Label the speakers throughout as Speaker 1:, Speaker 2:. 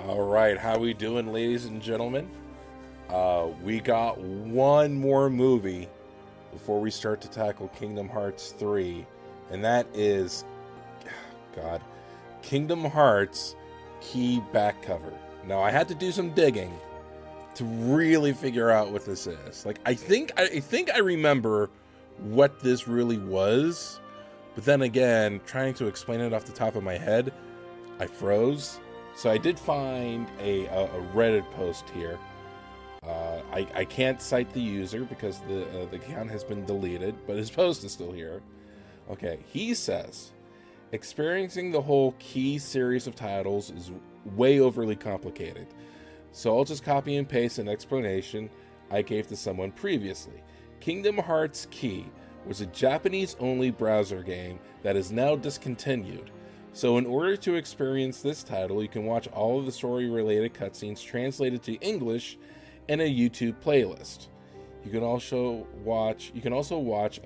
Speaker 1: All right, how we doing, ladies and gentlemen? We got one more movie before we start to tackle Kingdom Hearts 3, and that is, God, Kingdom Hearts key back cover. Now, I had to do some digging to really figure out what this is. Like, I think I remember what this really was, but then again, trying to explain it off the top of my head, I froze. So I did find a Reddit post here. I can't cite the user because the account has been deleted, but his post is still here. Okay, he says, experiencing the whole key series of titles is way overly complicated. So I'll just copy and paste an explanation I gave to someone previously. Kingdom Hearts Key was a Japanese-only browser game that is now discontinued. So in order to experience this title, you can watch all of the story-related cutscenes translated to English in a YouTube playlist. You can also watch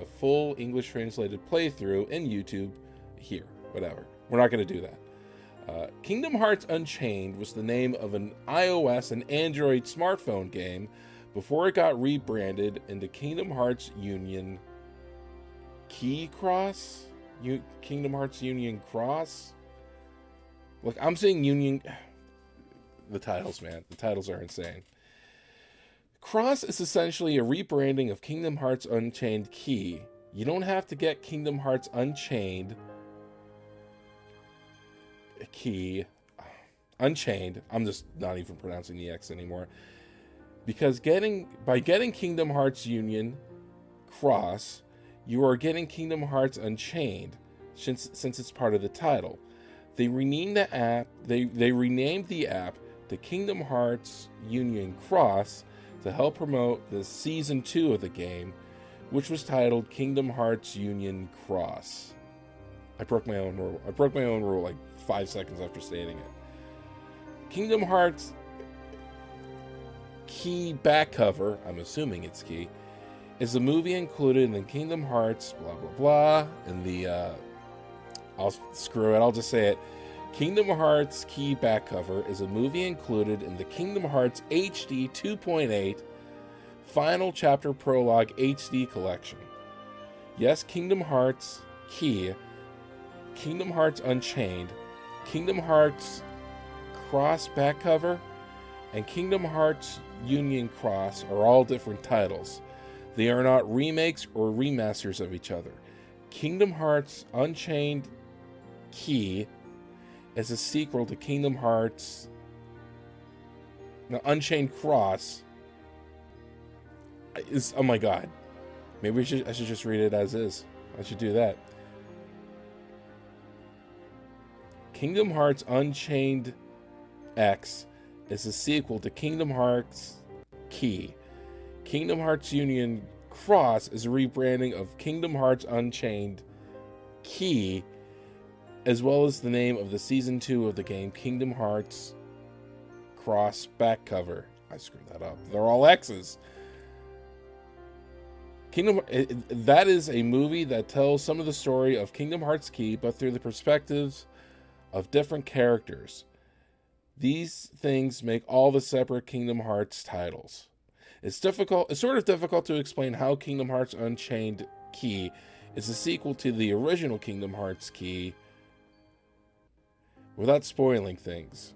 Speaker 1: a full English translated playthrough in YouTube here. Whatever. We're not going to do that. Kingdom Hearts Unchained was the name of an iOS and Android smartphone game before it got rebranded into Kingdom Hearts Union Cross. Kingdom Hearts Union Cross. Look, I'm saying Union. The titles, man. The titles are insane. Cross is essentially a rebranding of Kingdom Hearts Unchained Key. You don't have to get Kingdom Hearts Unchained Key. Unchained. I'm just not even pronouncing the X anymore. Because by getting Kingdom Hearts Union Cross, you are getting Kingdom Hearts Unchained, since it's part of the title. They renamed the app. They renamed the app to Kingdom Hearts Union Cross to help promote the season 2 of the game, which was titled Kingdom Hearts Union Cross. I broke my own rule like 5 seconds after stating it. Kingdom Hearts Key back cover, I'm assuming it's Key, is a movie included in the Kingdom Hearts blah blah blah and the I'll just say it. Kingdom Hearts Key back cover is a movie included in the Kingdom Hearts HD 2.8 Final Chapter Prologue HD collection. Yes, Kingdom Hearts Key, Kingdom Hearts Unchained, Kingdom Hearts Cross back cover, and Kingdom Hearts Union Cross are all different titles. They are not remakes or remasters of each other. Kingdom Hearts Unchained Key is a sequel to Kingdom Hearts Unchained Cross. Oh my god. Maybe I should just read it as is. I should do that. Kingdom Hearts Unchained X is a sequel to Kingdom Hearts Key. Kingdom Hearts Union Cross is a rebranding of Kingdom Hearts Unchained Key, as well as the name of the Season 2 of the game, Kingdom Hearts Cross back cover. I screwed that up. They're all X's. That is a movie that tells some of the story of Kingdom Hearts Key, but through the perspectives of different characters. These things make all the separate Kingdom Hearts titles. It's sort of difficult to explain how Kingdom Hearts Unchained Key is a sequel to the original Kingdom Hearts Key without spoiling things.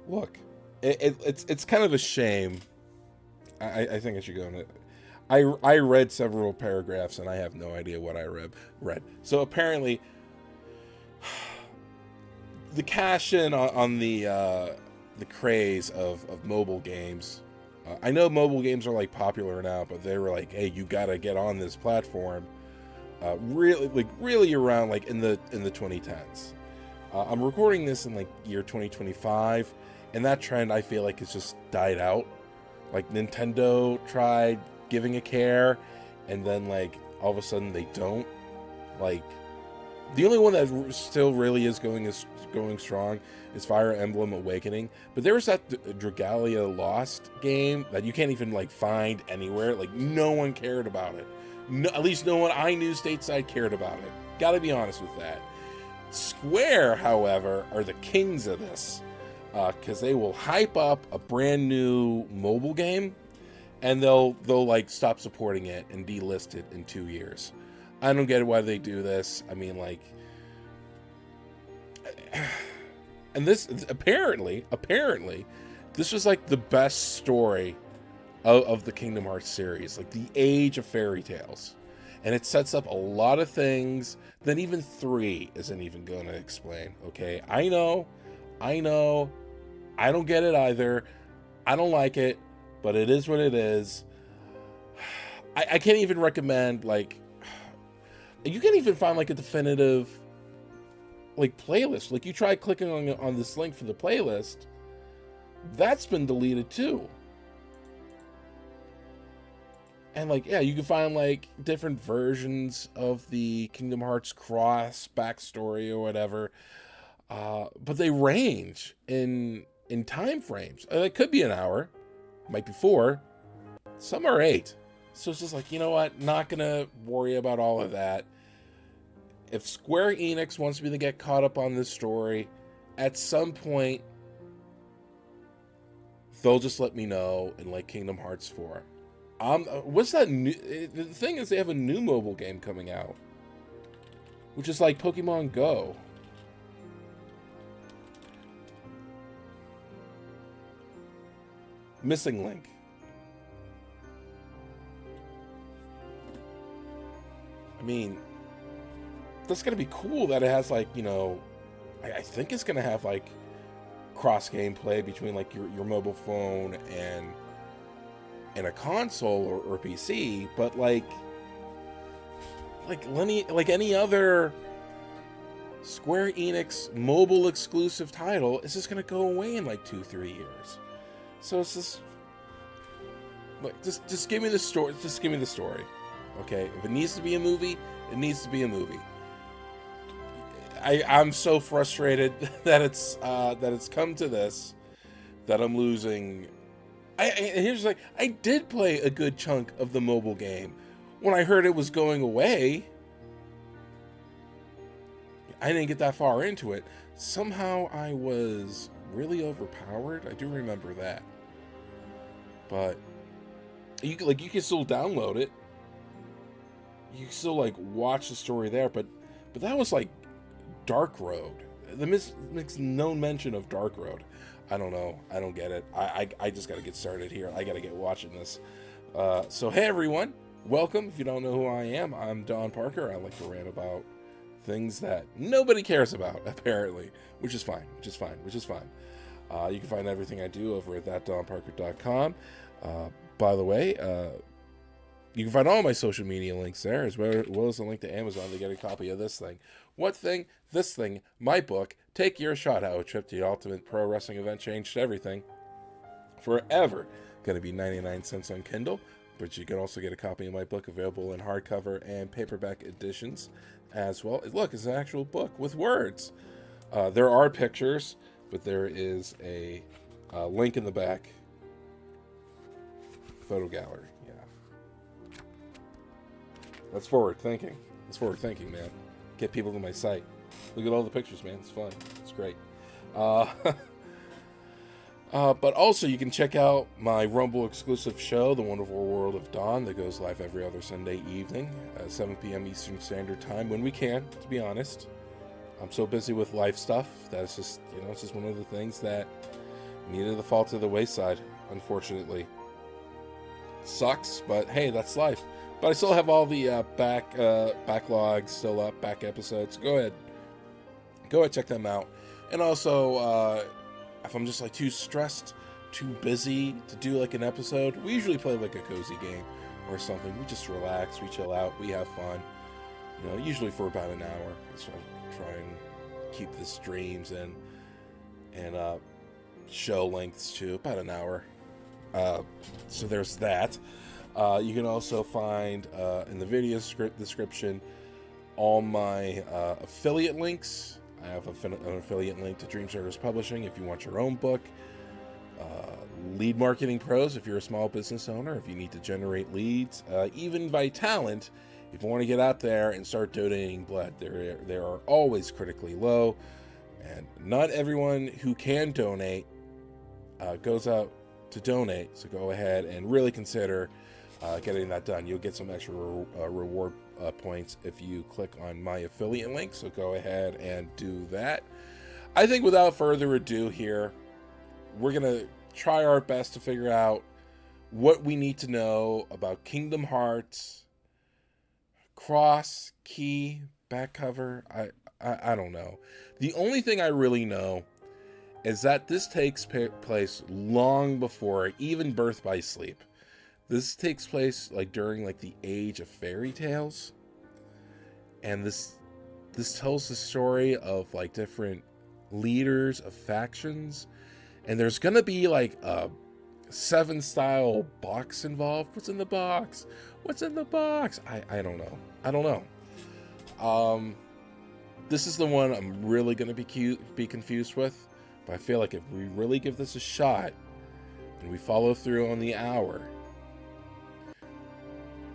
Speaker 1: Look, it's kind of a shame. I think I should go on it. I read several paragraphs and I have no idea what I read. So apparently, the cash in on the craze of mobile games. I know mobile games are like popular now, but they were like, hey, you gotta get on this platform. Really around like in the 2010s. I'm recording this in like year 2025, and that trend I feel like has just died out. Like Nintendo tried giving a care, and then like all of a sudden they don't. Like the only one that still really is going strong is Fire Emblem Awakening. But there was that Dragalia Lost game that you can't even like find anywhere. Like no one cared about it. No, at least no one I knew stateside cared about it. Gotta be honest with that. Square, however, are the kings of this, because they will hype up a brand new mobile game, and they'll like stop supporting it and delist it in 2 years. I don't get why they do this. I mean, like, and this apparently, this was like the best story of the Kingdom Hearts series, like the age of fairy tales, and it sets up a lot of things that even 3 isn't even going to explain. Okay, I know, I don't get it either. I don't like it, but it is what it is. I can't even recommend, like, you can't even find like a definitive like playlist. Like, you try clicking on this link for the playlist, that's been deleted too. And like, yeah, you can find like different versions of the Kingdom Hearts Cross backstory or whatever, but they range in time frames. It could be an hour, might be 4, some are 8. So it's just like, you know what? Not gonna worry about all of that. If Square-Enix wants me to get caught up on this story, at some point, they'll just let me know in like Kingdom Hearts 4. What's that new? The thing is, they have a new mobile game coming out, which is like Pokemon Go. Missing Link. I mean, that's gonna be cool that it has like, you know, I think it's gonna have like cross gameplay between like your mobile phone and a console or PC, but like any other Square Enix mobile exclusive title, it's just gonna go away in like 2-3 years. So it's just like, just give me the story. Just give me the story, okay? If it needs to be a movie, it needs to be a movie. I'm so frustrated that it's come to this, that I'm losing. Here's like, I did play a good chunk of the mobile game. When I heard it was going away, I didn't get that far into it. Somehow I was really overpowered. I do remember that. But you can still download it. You can still like watch the story there, but that was like Dark Road. The makes no mention of Dark Road. I don't know. I don't get it. I just got to get started here. I got to get watching this. So hey everyone, welcome. If you don't know who I am, I'm Don Parker. I like to rant about things that nobody cares about, apparently, which is fine. You can find everything I do over at thatdonparker.com. By the way, you can find all my social media links there, as well as a link to Amazon to get a copy of this thing. What thing? This thing, my book, Take Your Shot, How a Trip to the Ultimate Pro Wrestling Event Changed Everything. Forever going to be 99 cents on Kindle, but you can also get a copy of my book available in hardcover and paperback editions as well. Look, it's an actual book with words. There are pictures, but there is a link in the back. Photo gallery, yeah. That's forward thinking. Man. Get people to my site. Look at all the pictures, man. It's fun. It's great. But also, you can check out my Rumble exclusive show, The Wonderful World of Dawn, that goes live every other Sunday evening at 7 p.m. Eastern Standard Time, when we can, to be honest. I'm so busy with life stuff that it's just, it's just one of the things that needed to fall to the wayside, unfortunately. Sucks, but hey, that's life. But I still have all the backlogs still up, back episodes. Go ahead, check them out. And also, if I'm just like too stressed, too busy to do like an episode, we usually play like a cozy game or something. We just relax, we chill out, we have fun. Usually for about an hour. So I try and keep the streams and show lengths to about an hour. So there's that. You can also find in the video description all my affiliate links. I have an affiliate link to Dream Service Publishing if you want your own book. Lead Marketing Pros if you're a small business owner, if you need to generate leads. Even Vitalent If you want to get out there and start donating blood, they are always critically low, and not everyone who can donate goes out to donate. So go ahead and really consider getting that done. You'll get some extra reward points if you click on my affiliate link. So go ahead and do that. I think without further ado here, we're gonna try our best to figure out what we need to know about Kingdom Hearts cross, key, back cover. I don't know. The only thing I really know is that this takes place long before even Birth by Sleep. This takes place like during like the age of fairy tales, and this tells the story of like different leaders of factions, and there's gonna be like a 7 style box involved. What's in the box? What's in the box? I don't know. I don't know. This is the one I'm really gonna be confused with, but I feel like if we really give this a shot and we follow through on the hour,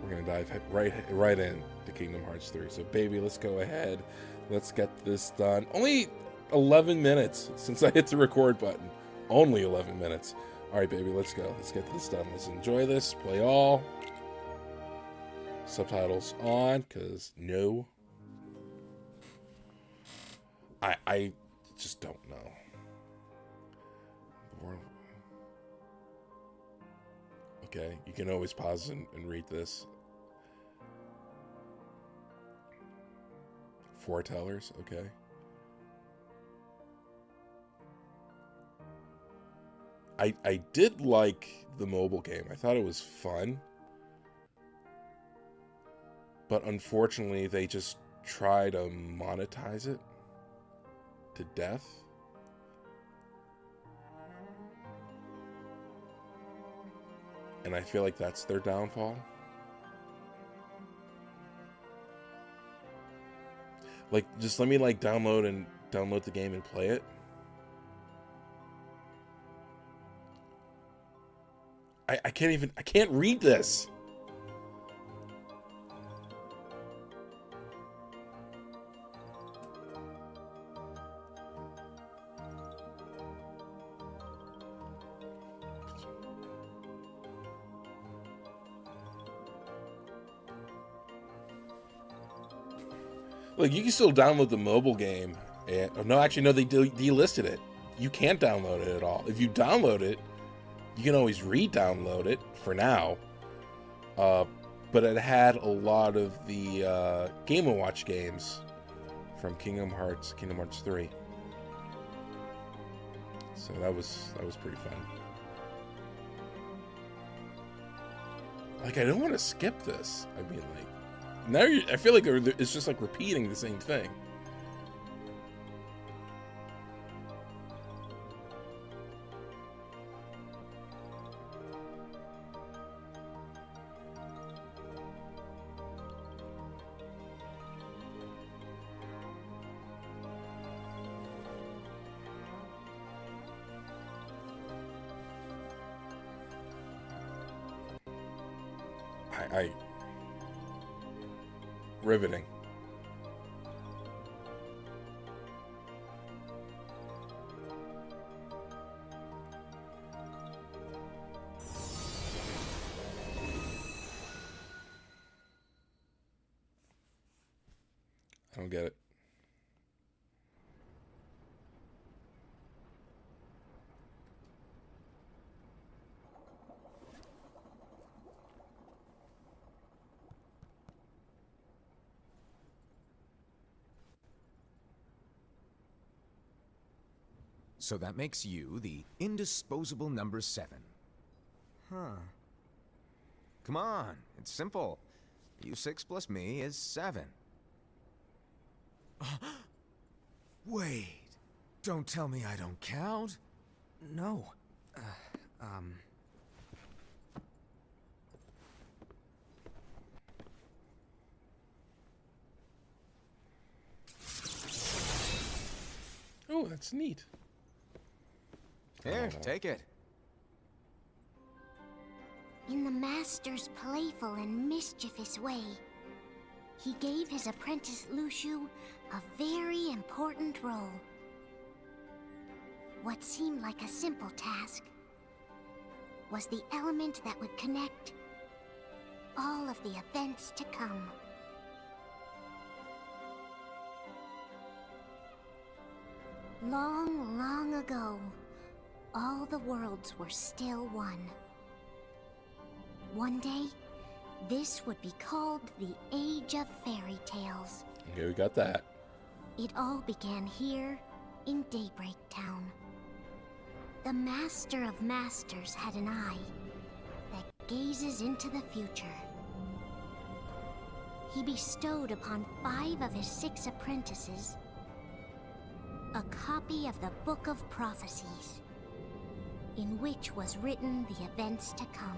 Speaker 1: we're gonna dive right in to Kingdom Hearts 3. So baby, let's go ahead. Let's get this done. Only 11 minutes since I hit the record button. Only 11 minutes. All right, baby, let's go. Let's get this done. Let's enjoy this. Play all. Subtitles on, because no. I just don't know. Okay, you can always pause and read this. Foretellers, okay. I did like the mobile game. I thought it was fun. But unfortunately, they just try to monetize it to death. And I feel like that's their downfall. Like, just let me like download the game and play it. I can't read this. Look, you can still download the mobile game. And, no, actually, no, they delisted it. You can't download it at all. If you download it, you can always re-download it for now. But it had a lot of the Game & Watch games from Kingdom Hearts 3. So that was pretty fun. Like, I don't want to skip this. I mean, like, now I feel like it's just like repeating the same thing. Riveting. I don't get it.
Speaker 2: So that makes you the indisposable number 7. Huh. Come on, it's simple. You6 plus me is 7. Wait, don't tell me I don't count.
Speaker 3: No.
Speaker 1: Oh, that's neat.
Speaker 2: Here, take it.
Speaker 4: In the Master's playful and mischievous way,
Speaker 3: he gave his apprentice Lushu a very important role. What seemed like a simple task was the element that would connect all of the events to come. Long, long ago, all the worlds were still one. One day, this would be called the Age of Fairy Tales.
Speaker 1: Okay, we got that.
Speaker 3: It all began here in Daybreak Town. The Master of Masters had an eye that gazes into the future. He bestowed upon 5 of his 6 apprentices a copy of the Book of Prophecies, in which was written the events to come.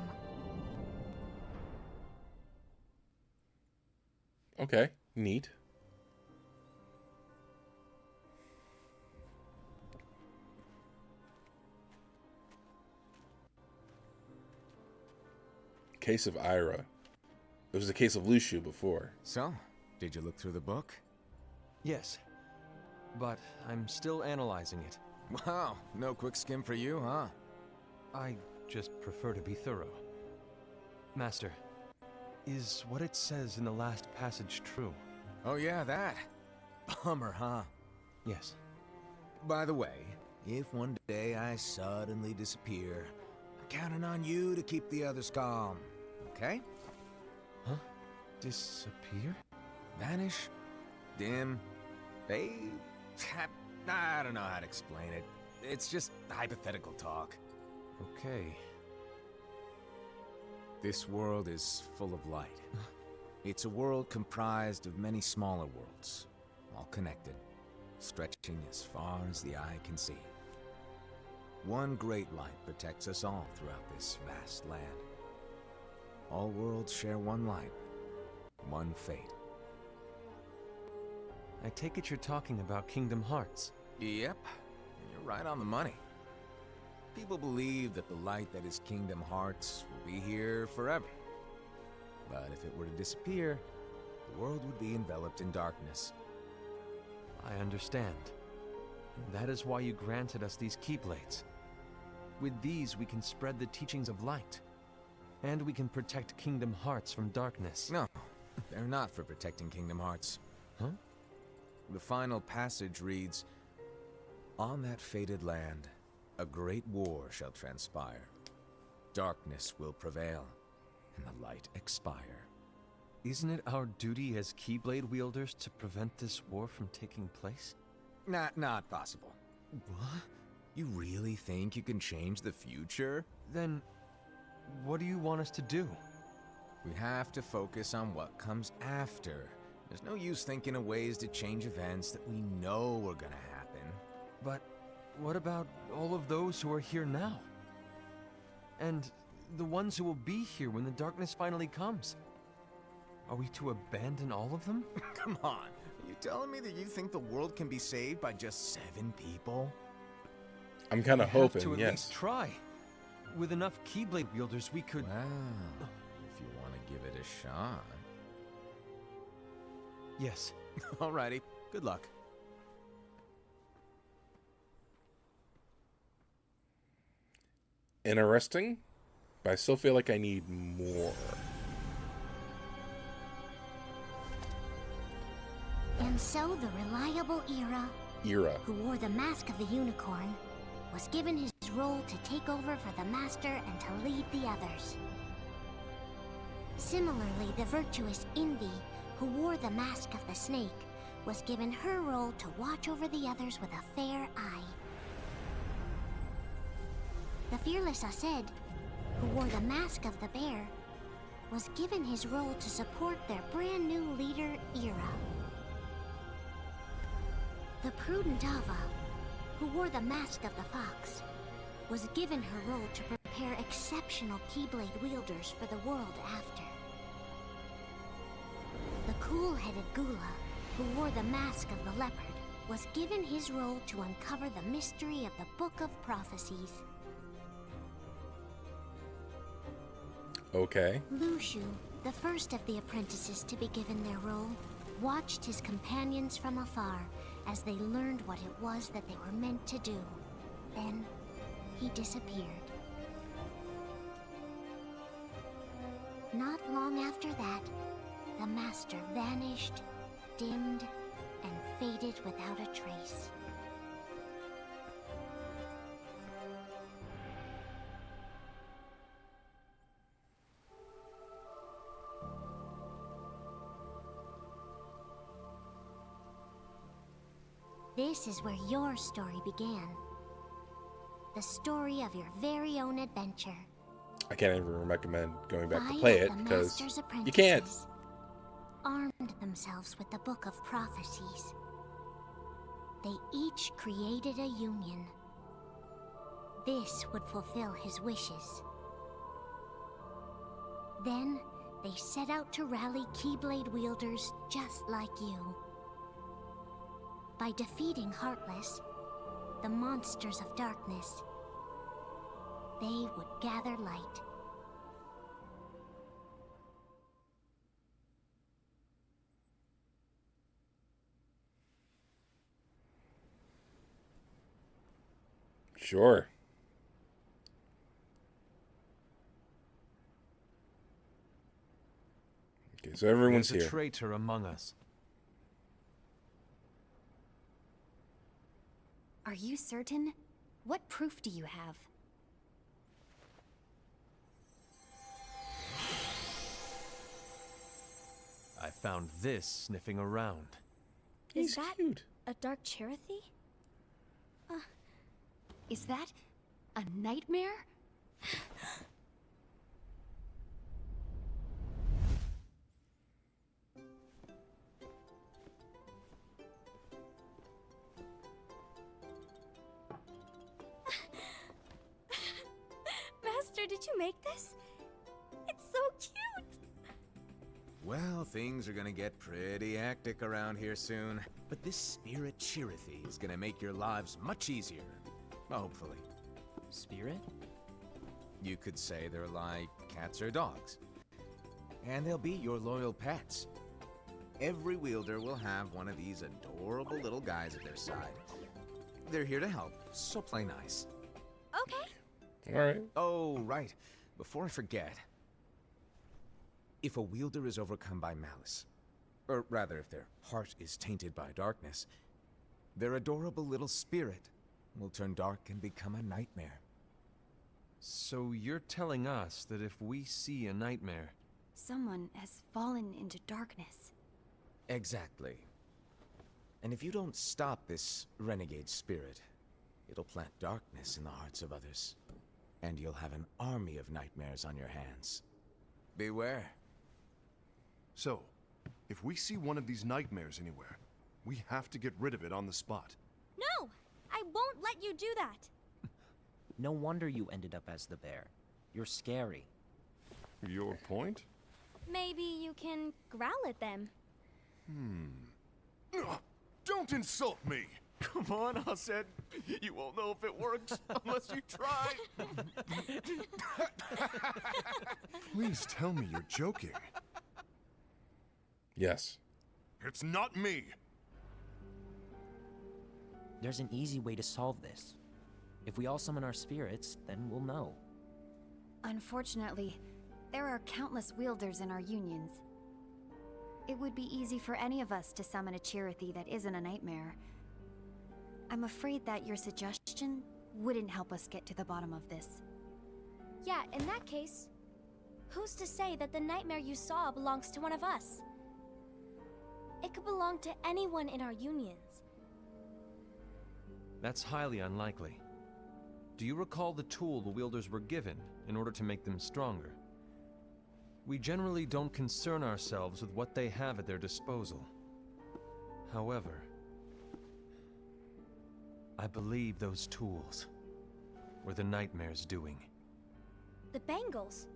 Speaker 1: Okay, neat. Case of Ira. It was a case of Lushu before.
Speaker 2: So, did you look through the book?
Speaker 4: Yes, but I'm still analyzing it.
Speaker 2: Wow, no quick skim for you, huh?
Speaker 4: I just prefer to be thorough. Master, is what it says in the last passage true?
Speaker 2: Oh yeah, that. Bummer, huh?
Speaker 4: Yes.
Speaker 2: By the way, if one day I suddenly disappear, I'm counting on you to keep the others calm, okay?
Speaker 4: Huh? Disappear?
Speaker 2: Vanish, dim, fade. I don't know how to explain it. It's just hypothetical talk.
Speaker 4: Okay.
Speaker 2: This world is full of light. It's a world comprised of many smaller worlds, all connected, stretching as far as the eye can see. One great light protects us all throughout this vast land. All worlds share one light, one fate.
Speaker 4: I take it you're talking about Kingdom Hearts.
Speaker 2: Yep, you're right on the money. People believe that the light that is Kingdom Hearts will be here forever. But if it were to disappear, the world would be enveloped in darkness.
Speaker 4: I understand. And that is why you granted us these Keyblades. With these, we can spread the teachings of light. And we can protect Kingdom Hearts from darkness.
Speaker 2: No, they're not for protecting Kingdom Hearts.
Speaker 4: Huh?
Speaker 2: The final passage reads, "On that fated land, a great war shall transpire. Darkness will prevail, and the light expire."
Speaker 4: Isn't it our duty as Keyblade wielders to prevent this war from taking place?
Speaker 2: Not possible.
Speaker 4: What?
Speaker 2: You really think you can change the future?
Speaker 4: Then, what do you want us to do?
Speaker 2: We have to focus on what comes after. There's no use thinking of ways to change events that we know are gonna happen.
Speaker 4: But what about all of those who are here now? And the ones who will be here when the darkness finally comes? Are we to abandon all of them?
Speaker 2: Come on, are you telling me that you think the world can be saved by just 7 people?
Speaker 1: I'm kind of
Speaker 4: We have
Speaker 1: hoping,
Speaker 4: to at
Speaker 1: yes.
Speaker 4: least try. With enough Keyblade wielders, we could...
Speaker 2: Well, if you want to give it a shot.
Speaker 4: Yes.
Speaker 2: Alrighty, good luck.
Speaker 1: Interesting, but I still feel like I need more.
Speaker 3: And so the reliable Ira, who wore the mask of the unicorn, was given his role to take over for the Master and to lead the others. Similarly, the virtuous Envy, who wore the mask of the snake, was given her role to watch over the others with a fair eye. The fearless Aced, who wore the mask of the bear, was given his role to support their brand new leader, Ira. The prudent Ava, who wore the mask of the fox, was given her role to prepare exceptional Keyblade wielders for the world after. The cool-headed Gula, who wore the mask of the leopard, was given his role to uncover the mystery of the Book of Prophecies.
Speaker 1: Okay.
Speaker 3: Lushu, The first of the apprentices to be given their role watched his companions from afar as they learned what it was that they were meant to do. Then, he disappeared. Not long after that, the master vanished, dimmed, and faded without a trace. This is where your story began. The story of your very own adventure.
Speaker 1: I can't even recommend going back to
Speaker 3: Five
Speaker 1: play
Speaker 3: of
Speaker 1: it
Speaker 3: the
Speaker 1: because
Speaker 3: master's
Speaker 1: you can't.
Speaker 3: apprentices armed themselves with the Book of Prophecies. They each created a union. This would fulfill his wishes. Then, they set out to rally Keyblade wielders just like you. By defeating Heartless, the monsters of darkness, they would gather light.
Speaker 1: Sure. Okay, so everyone's
Speaker 4: There's a
Speaker 1: here.
Speaker 4: traitor among us.
Speaker 5: Are you certain? What proof do you have?
Speaker 4: I found this sniffing around.
Speaker 1: He's
Speaker 5: Is that
Speaker 1: cute.
Speaker 5: a dark Cherothy? Is that a nightmare? Master, did you make this? It's so cute!
Speaker 2: Well, things are gonna get pretty hectic around here soon. But this spirit Cherothy is gonna make your lives much easier. Hopefully.
Speaker 6: Spirit?
Speaker 2: You could say they're like cats or dogs. And they'll be your loyal pets. Every wielder will have one of these adorable little guys at their side. They're here to help, so play nice.
Speaker 5: Okay.
Speaker 1: All right.
Speaker 2: Oh, right. Before I forget. If a wielder is overcome by malice, or rather if their heart is tainted by darkness, their adorable little spirit will turn dark and become a nightmare.
Speaker 4: So you're telling us that if we see a nightmare...
Speaker 5: Someone has fallen into darkness.
Speaker 2: Exactly. And if you don't stop this renegade spirit, it'll plant darkness in the hearts of others. And you'll have an army of nightmares on your hands. Beware.
Speaker 7: So, if we see one of these nightmares anywhere, we have to get rid of it on the spot.
Speaker 8: No! I won't let you do that!
Speaker 6: No wonder you ended up as the bear. You're scary.
Speaker 7: Your point?
Speaker 8: Maybe you can growl at them.
Speaker 7: Don't insult me!
Speaker 4: Come on, Hassed. You won't know if it works unless you try.
Speaker 7: Please tell me you're joking.
Speaker 1: Yes.
Speaker 7: It's not me!
Speaker 6: There's an easy way to solve this. If we all summon our spirits, then we'll know.
Speaker 5: Unfortunately, there are countless wielders in our unions. It would be easy for any of us to summon a Cherothy that isn't a nightmare. I'm afraid that your suggestion wouldn't help us get to the bottom of this.
Speaker 8: Yeah, in that case, who's to say that the nightmare you saw belongs to one of us? It could belong to anyone in our unions.
Speaker 4: That's highly unlikely. Do you recall the tool the wielders were given in order to make them stronger? We generally don't concern ourselves with what they have at their disposal. However, I believe those tools were the nightmare's doing.
Speaker 8: The bangles.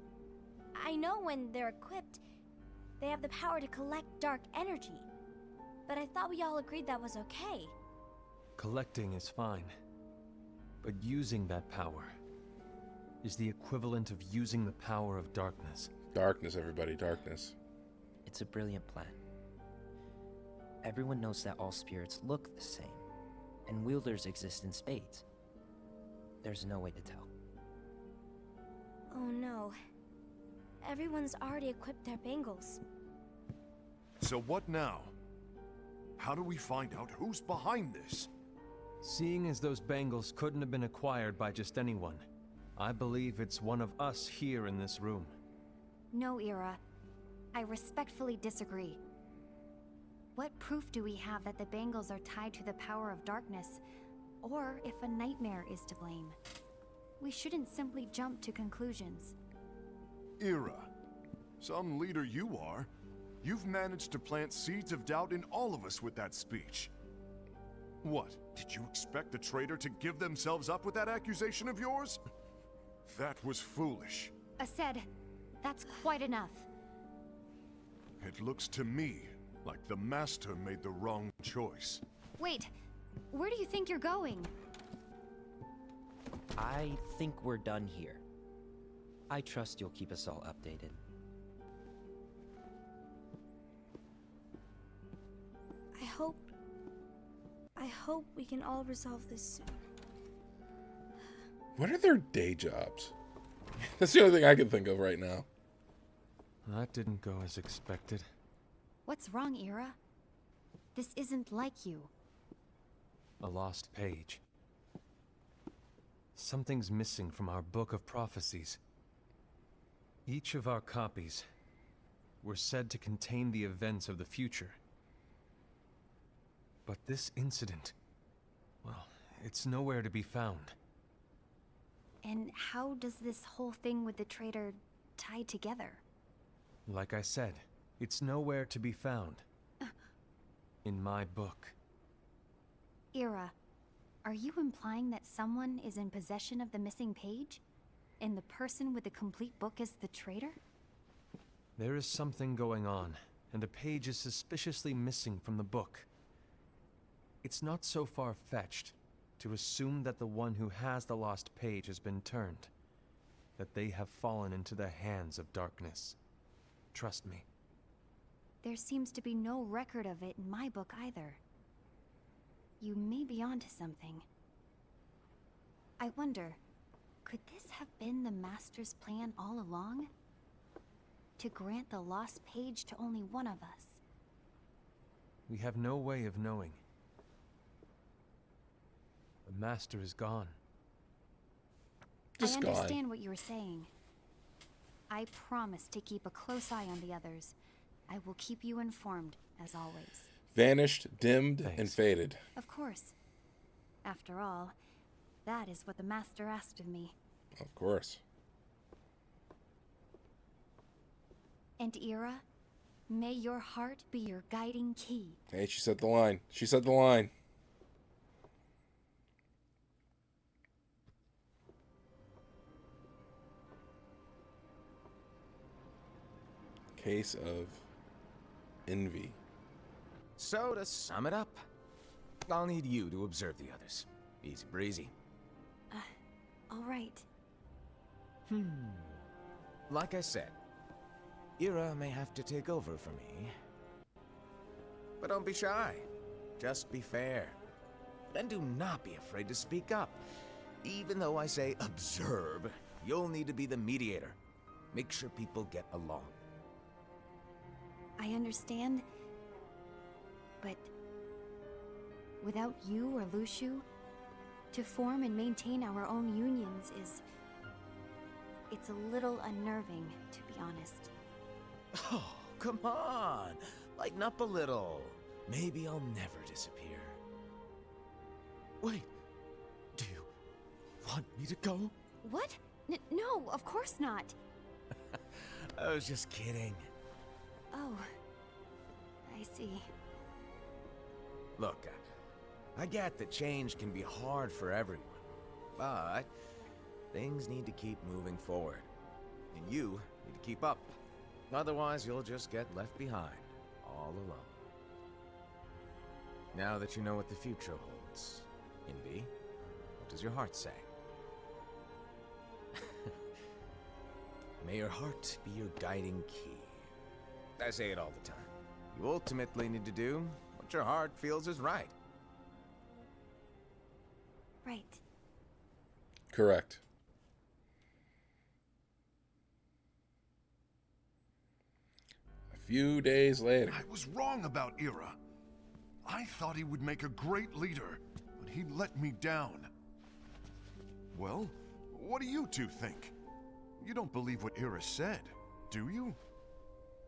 Speaker 8: I know when they're equipped, they have the power to collect dark energy. But I thought we all agreed that was okay.
Speaker 4: Collecting is fine. But using that power is the equivalent of using the power of darkness.
Speaker 1: Darkness, everybody, darkness.
Speaker 6: It's a brilliant plan. Everyone knows that all spirits look the same, and wielders exist in spades. There's no way to tell.
Speaker 8: Oh no. Everyone's already equipped their bangles.
Speaker 7: So what now? How do we find out who's behind this?
Speaker 4: Seeing as those bangles couldn't have been acquired by just anyone, I believe it's one of us here in this room.
Speaker 5: No, Ira. I respectfully disagree. What proof do we have that the bangles are tied to the power of darkness, or if a nightmare is to blame? We shouldn't simply jump to conclusions.
Speaker 7: Ira, some leader you are. You've managed to plant seeds of doubt in all of us with that speech. What, did you expect the traitor to give themselves up with that accusation of yours? That was foolish.
Speaker 5: Aced, that's quite enough.
Speaker 7: It looks to me like the Master made the wrong choice.
Speaker 5: Wait, where do you think you're going?
Speaker 6: I think we're done here. I trust you'll keep us all updated.
Speaker 8: I hope we can all resolve this soon.
Speaker 1: What are their day jobs? That's the only thing I can think of right now.
Speaker 4: That didn't go as expected.
Speaker 5: What's wrong, Ira? This isn't like you.
Speaker 4: A lost page. Something's missing from our book of prophecies. Each of our copies were said to contain the events of the future. But this incident, well, it's nowhere to be found.
Speaker 5: And how does this whole thing with the traitor tie together?
Speaker 4: Like I said, it's nowhere to be found. In my book.
Speaker 5: Ira, are you implying that someone is in possession of the missing page? And the person with the complete book is the traitor?
Speaker 4: There is something going on, and a page is suspiciously missing from the book. It's not so far-fetched to assume that the one who has the lost page has been turned, that they have fallen into the hands of darkness. Trust me.
Speaker 5: There seems to be no record of it in my book either. You may be onto something. I wonder, could this have been the Master's plan all along? To grant the lost page to only one of us?
Speaker 4: We have no way of knowing. The Master is gone.
Speaker 5: I
Speaker 1: Just
Speaker 5: understand
Speaker 1: gone.
Speaker 5: what you were saying. I promise to keep a close eye on the others. I will keep you informed, as always.
Speaker 1: Vanished, dimmed, and
Speaker 4: Thanks.
Speaker 1: faded.
Speaker 5: Of course. After all, that is what the Master asked of me.
Speaker 1: Of course.
Speaker 5: And Ira, may your heart be your guiding key.
Speaker 1: Hey, she said the line. She said the line. Case of envy.
Speaker 2: So, to sum it up, I'll need you to observe the others. Easy breezy.
Speaker 5: All right.
Speaker 2: Like I said, Ira may have to take over for me. But don't be shy. Just be fair. And do not be afraid to speak up. Even though I say observe, you'll need to be the mediator. Make sure people get along.
Speaker 5: I understand. But without you or Luciu, to form and maintain our own unions is... it's a little unnerving, to be honest.
Speaker 2: Oh, come on. Lighten up a little. Maybe I'll never disappear. Wait. Do you want me to go?
Speaker 5: What? No, of course not.
Speaker 2: I was just kidding.
Speaker 5: Oh, I see.
Speaker 2: Look, I get that change can be hard for everyone, but things need to keep moving forward, and you need to keep up. Otherwise, you'll just get left behind, all alone. Now that you know what the future holds, Envy, what does your heart say? May your heart be your guiding key. I say it all the time. You ultimately need to do what your heart feels is right.
Speaker 5: Right.
Speaker 1: Correct. A few days later.
Speaker 7: I was wrong about Ira. I thought he would make a great leader, but he let me down. Well, what do you two think? You don't believe what Ira said, do you?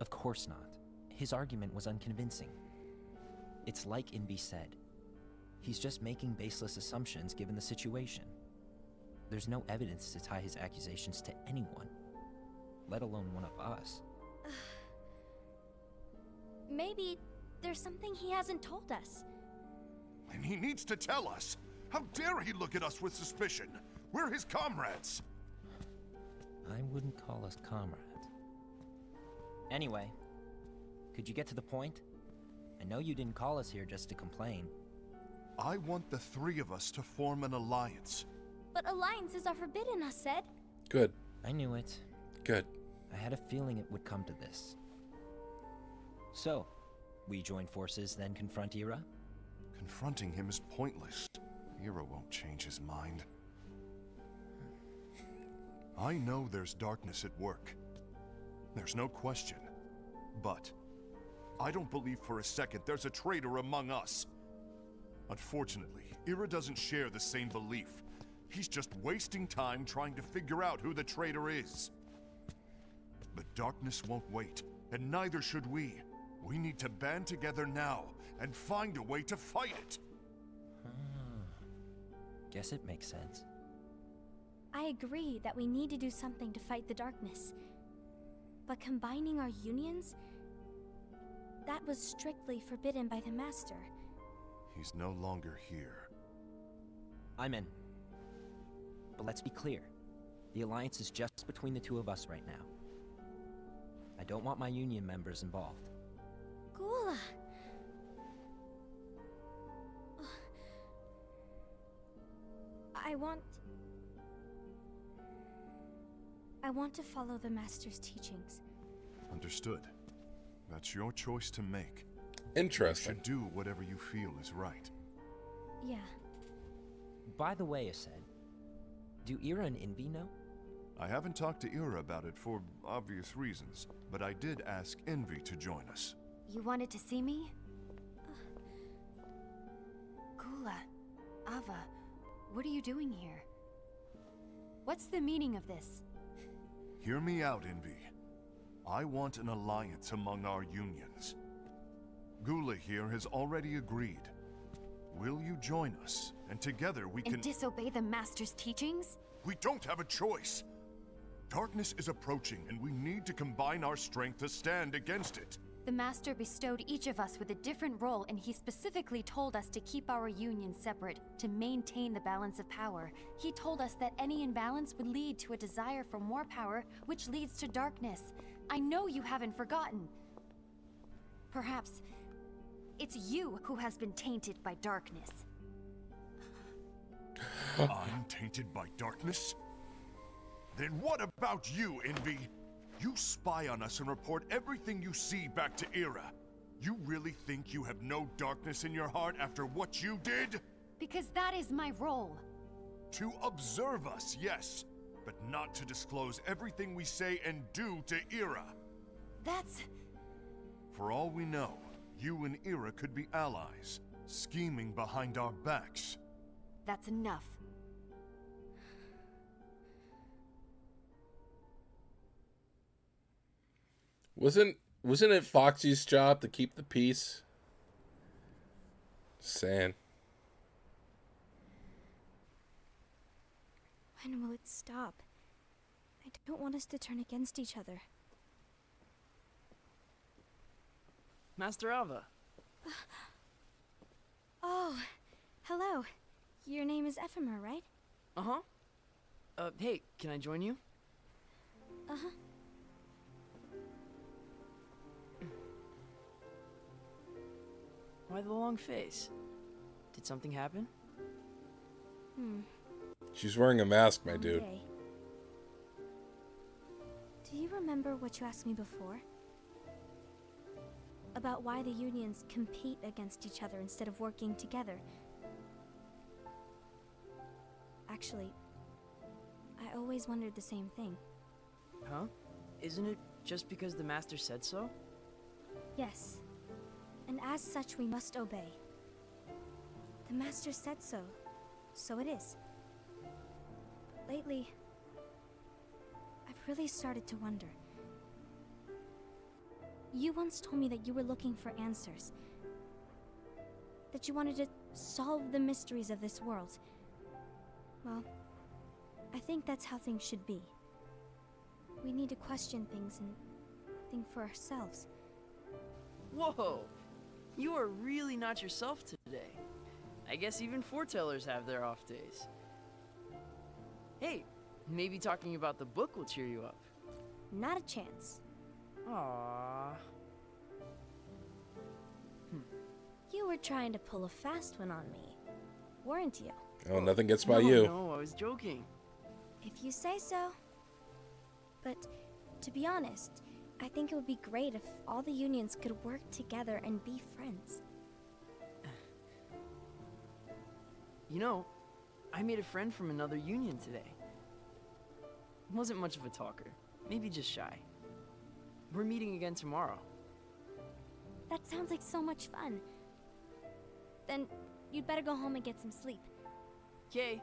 Speaker 6: Of course not. His argument was unconvincing. It's like Invi said. He's just making baseless assumptions given the situation. There's no evidence to tie his accusations to anyone, let alone one of us.
Speaker 8: Maybe there's something he hasn't told us.
Speaker 7: And he needs to tell us. How dare he look at us with suspicion? We're his comrades.
Speaker 6: I wouldn't call us comrades. Anyway, could you get to the point? I know you didn't call us here just to complain.
Speaker 7: I want the three of us to form an alliance.
Speaker 8: But alliances are forbidden, us said.
Speaker 1: Good.
Speaker 6: I knew it.
Speaker 1: Good.
Speaker 6: I had a feeling it would come to this. So, we join forces, then confront Ira?
Speaker 7: Confronting him is pointless. Ira won't change his mind. I know there's darkness at work. There's no question. But I don't believe for a second there's a traitor among us. Unfortunately, Ira doesn't share the same belief. He's just wasting time trying to figure out who the traitor is. The darkness won't wait, and neither should we. We need to band together now and find a way to fight it.
Speaker 6: Guess it makes sense.
Speaker 8: I agree that we need to do something to fight the darkness. But combining our unions? That was strictly forbidden by the Master.
Speaker 7: He's no longer here.
Speaker 6: I'm in. But let's be clear. The alliance is just between the two of us right now. I don't want my union members involved.
Speaker 8: Gula! I want to follow the Master's teachings.
Speaker 7: Understood. That's your choice to make.
Speaker 1: Interesting.
Speaker 7: You should do whatever you feel is right.
Speaker 8: Yeah.
Speaker 6: By the way, Ased, do Ira and Invi know?
Speaker 7: I haven't talked to Ira about it for obvious reasons, but I did ask Envy to join us.
Speaker 5: You wanted to see me? Gula, Ava, what are you doing here? What's the meaning of this?
Speaker 7: Hear me out, Envy. I want an alliance among our unions. Gula here has already agreed. Will you join us? And together we can—
Speaker 5: And disobey the Master's teachings?
Speaker 7: We don't have a choice. Darkness is approaching, and we need to combine our strength to stand against it.
Speaker 5: The Master bestowed each of us with a different role, and he specifically told us to keep our union separate, to maintain the balance of power. He told us that any imbalance would lead to a desire for more power, which leads to darkness. I know you haven't forgotten. Perhaps it's you who has been tainted by darkness.
Speaker 7: I'm tainted by darkness? Then what about you, Envy? You spy on us and report everything you see back to Ira. You really think you have no darkness in your heart after what you did?
Speaker 5: Because that is my role.
Speaker 7: To observe us, yes, but not to disclose everything we say and do to Ira.
Speaker 5: That's...
Speaker 7: For all we know, you and Ira could be allies, scheming behind our backs.
Speaker 5: That's enough.
Speaker 1: Wasn't it Foxy's job to keep the peace? Saying.
Speaker 8: When will it stop? I don't want us to turn against each other.
Speaker 9: Master Ava.
Speaker 8: Oh, hello. Your name is Ephemer, right?
Speaker 9: Uh-huh. Hey, can I join you?
Speaker 8: Uh-huh.
Speaker 9: Why the long face? Did something happen?
Speaker 1: She's wearing a mask, my dude.
Speaker 8: Okay. Do you remember what you asked me before? About why the unions compete against each other instead of working together? Actually, I always wondered the same thing.
Speaker 9: Huh? Isn't it just because the Master said so?
Speaker 8: Yes. And as such, we must obey. The Master said so, so it is. But lately, I've really started to wonder. You once told me that you were looking for answers. That you wanted to solve the mysteries of this world. Well, I think that's how things should be. We need to question things and think for ourselves.
Speaker 9: Whoa! You are really not yourself today. I guess even foretellers have their off days. Hey, maybe talking about the book will cheer you up.
Speaker 8: Not a chance.
Speaker 9: Aww.
Speaker 8: You were trying to pull a fast one on me, weren't you?
Speaker 1: Oh, nothing gets by
Speaker 9: no,
Speaker 1: you.
Speaker 9: No, I was joking.
Speaker 8: If you say so. But to be honest, I think it would be great if all the unions could work together and be friends.
Speaker 9: You know, I made a friend from another union today. Wasn't much of a talker, maybe just shy. We're meeting again tomorrow.
Speaker 8: That sounds like so much fun. Then you'd better go home and get some sleep.
Speaker 9: Okay.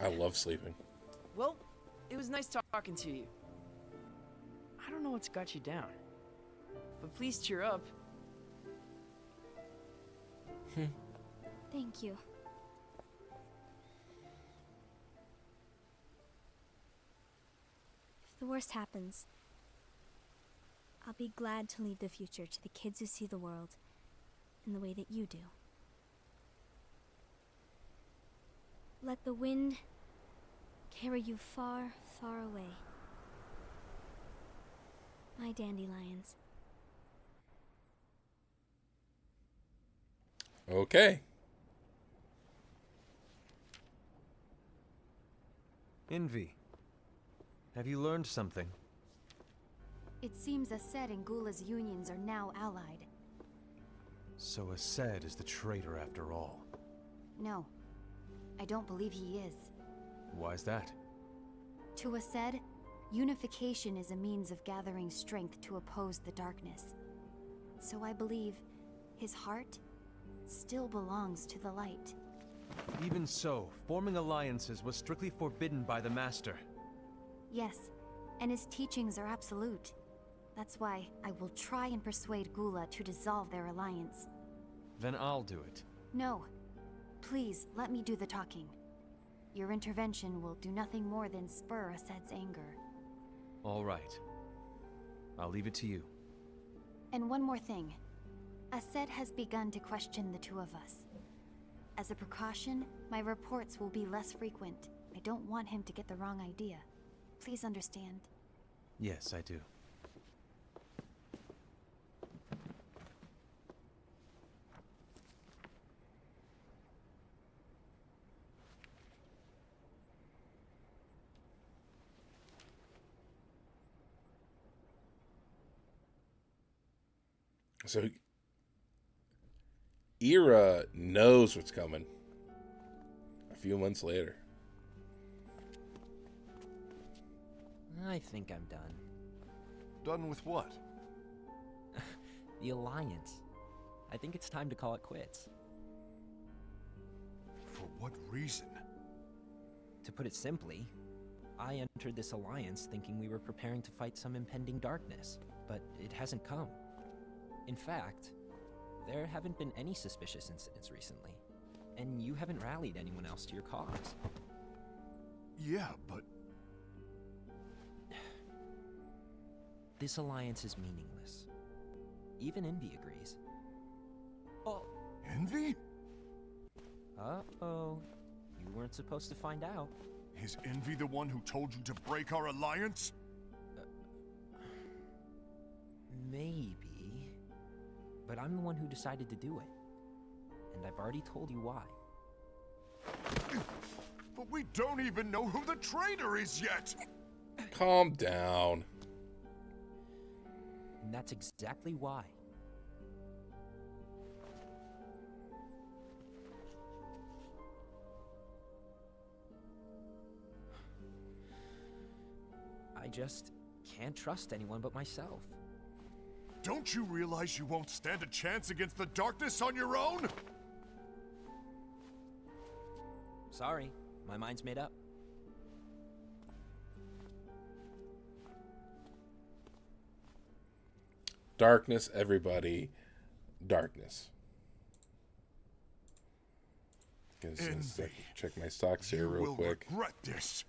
Speaker 1: I love sleeping.
Speaker 9: Well, it was nice talking to you. I don't know what's got you down, but please cheer up.
Speaker 8: Thank you. If the worst happens, I'll be glad to leave the future to the kids who see the world in the way that you do. Let the wind carry you far, far away. My dandelions.
Speaker 1: Okay.
Speaker 4: Envy. Have you learned something?
Speaker 5: It seems Ased and Gula's unions are now allied.
Speaker 4: So Ased is the traitor after all.
Speaker 5: No, I don't believe he is.
Speaker 4: Why's that?
Speaker 5: To Ased, unification is a means of gathering strength to oppose the darkness. So I believe his heart still belongs to the light.
Speaker 4: Even so, forming alliances was strictly forbidden by the Master.
Speaker 5: Yes, and his teachings are absolute. That's why I will try and persuade Gula to dissolve their alliance.
Speaker 4: Then I'll do it.
Speaker 5: No. Please, let me do the talking. Your intervention will do nothing more than spur Ased's anger.
Speaker 4: All right. I'll leave it to you.
Speaker 5: And one more thing. Ased has begun to question the two of us. As a precaution, my reports will be less frequent. I don't want him to get the wrong idea. Please understand.
Speaker 4: Yes, I do.
Speaker 1: So, Ira knows what's coming. A few months later.
Speaker 6: I think I'm done.
Speaker 7: Done with what?
Speaker 6: The Alliance. I think it's time to call it quits.
Speaker 7: For what reason?
Speaker 6: To put it simply, I entered this alliance thinking we were preparing to fight some impending darkness, but it hasn't come. In fact, there haven't been any suspicious incidents recently, and you haven't rallied anyone else to your cause.
Speaker 7: Yeah, but...
Speaker 6: This alliance is meaningless. Even Envy agrees. Oh.
Speaker 7: Envy?
Speaker 6: Uh-oh. You weren't supposed to find out.
Speaker 7: Is Envy the one who told you to break our alliance?
Speaker 6: Maybe. But I'm the one who decided to do it. And I've already told you why.
Speaker 7: But we don't even know who the traitor is yet!
Speaker 1: Calm down.
Speaker 6: And that's exactly why. I just can't trust anyone but myself.
Speaker 7: Don't you realize you won't stand a chance against the darkness on your own?
Speaker 6: Sorry, my mind's made up.
Speaker 1: Darkness, everybody. Darkness. Check my stocks here real quick.
Speaker 7: You will regret this.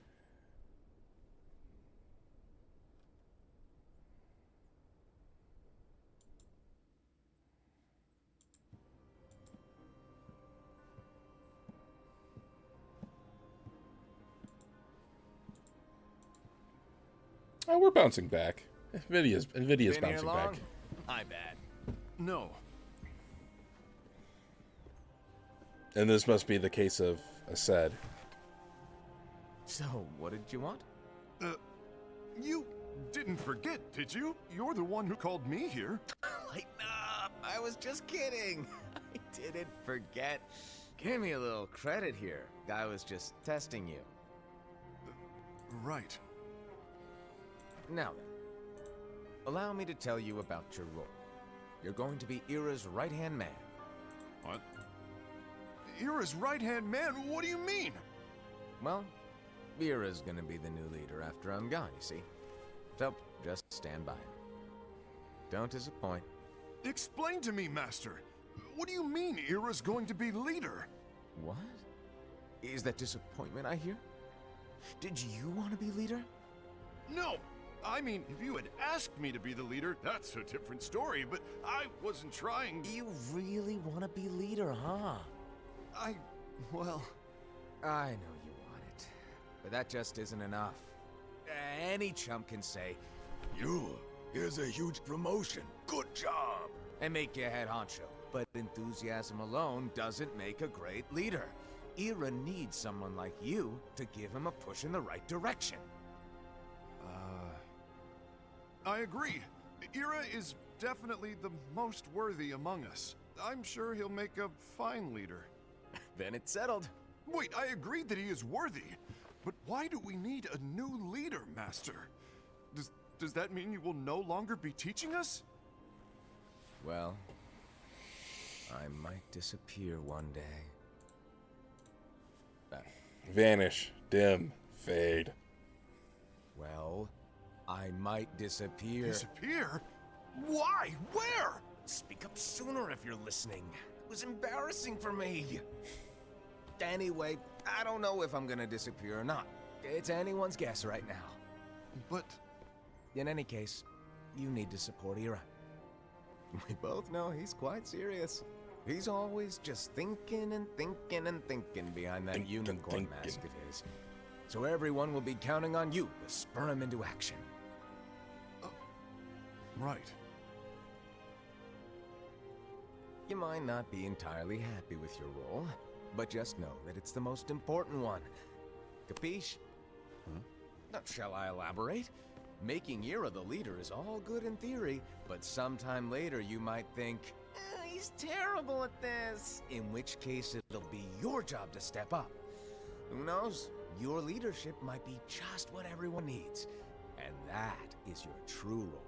Speaker 1: Oh, we're bouncing back. Nvidia's
Speaker 2: Been
Speaker 1: bouncing
Speaker 2: here long?
Speaker 1: back.
Speaker 2: My bad.
Speaker 7: No.
Speaker 1: And this must be the case of Ased.
Speaker 2: So, what did you want?
Speaker 7: You didn't forget, did you? You're the one who called me here.
Speaker 2: Lighten up! I was just kidding. I didn't forget. Give me a little credit here. I was just testing you.
Speaker 7: Right.
Speaker 2: Now then, allow me to tell you about your role. You're going to be Ira's right-hand man.
Speaker 7: What? Ira's right-hand man? What do you mean?
Speaker 2: Well, Ira's gonna be the new leader after I'm gone, you see. So, just stand by. Don't disappoint.
Speaker 7: Explain to me, Master. What do you mean Ira's going to be leader?
Speaker 2: What? Is that disappointment I hear? Did you want to be leader?
Speaker 7: No! I mean, if you had asked me to be the leader, that's a different story, but I wasn't trying.
Speaker 2: You really want to be leader, huh?
Speaker 7: Well...
Speaker 2: I know you want it, but that just isn't enough. Any chump can say, here's a huge promotion, good job, and make you head honcho. But enthusiasm alone doesn't make a great leader. Ira needs someone like you to give him a push in the right direction.
Speaker 7: I agree. Ira is definitely the most worthy among us. I'm sure he'll make a fine leader.
Speaker 2: Then it's settled.
Speaker 7: Wait, I agreed that he is worthy. But why do we need a new leader, Master? Does that mean you will no longer be teaching us?
Speaker 2: Well, I might disappear one day.
Speaker 1: Vanish, dim, fade.
Speaker 2: Well, I might disappear.
Speaker 7: Disappear? Why? Where?
Speaker 2: Speak up sooner if you're listening. It was embarrassing for me. Anyway, I don't know if I'm gonna disappear or not. It's anyone's guess right now.
Speaker 7: But...
Speaker 2: In any case, you need to support Ira. We both know he's quite serious. He's always just thinking and thinking and thinking behind that unicorn mask of his. So everyone will be counting on you to spur him into action.
Speaker 7: Right.
Speaker 2: You might not be entirely happy with your role, but just know that it's the most important one. Capiche? Shall I elaborate? Making Ira the leader is all good in theory, but sometime later you might think, he's terrible at this. In which case it'll be your job to step up. Who knows? Your leadership might be just what everyone needs. And that is your true role.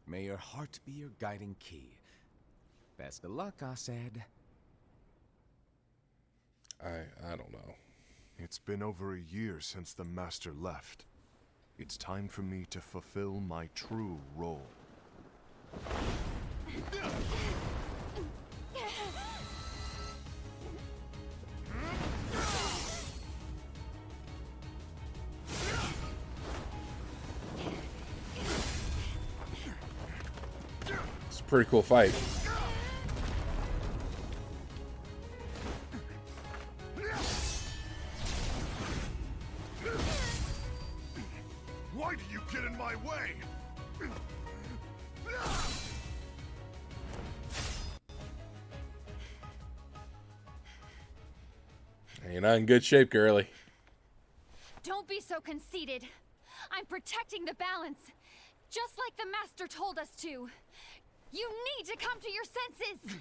Speaker 2: May your heart be your guiding key. Best of luck, Ased.
Speaker 1: I don't know.
Speaker 7: It's been over a year since the Master left. It's time for me to fulfill my true role.
Speaker 1: It's a pretty cool fight.
Speaker 7: Why do you get in my way?
Speaker 1: You're not in good shape, girly.
Speaker 5: Don't be so conceited. I'm protecting the balance, just like the Master told us to. You need to come to your senses!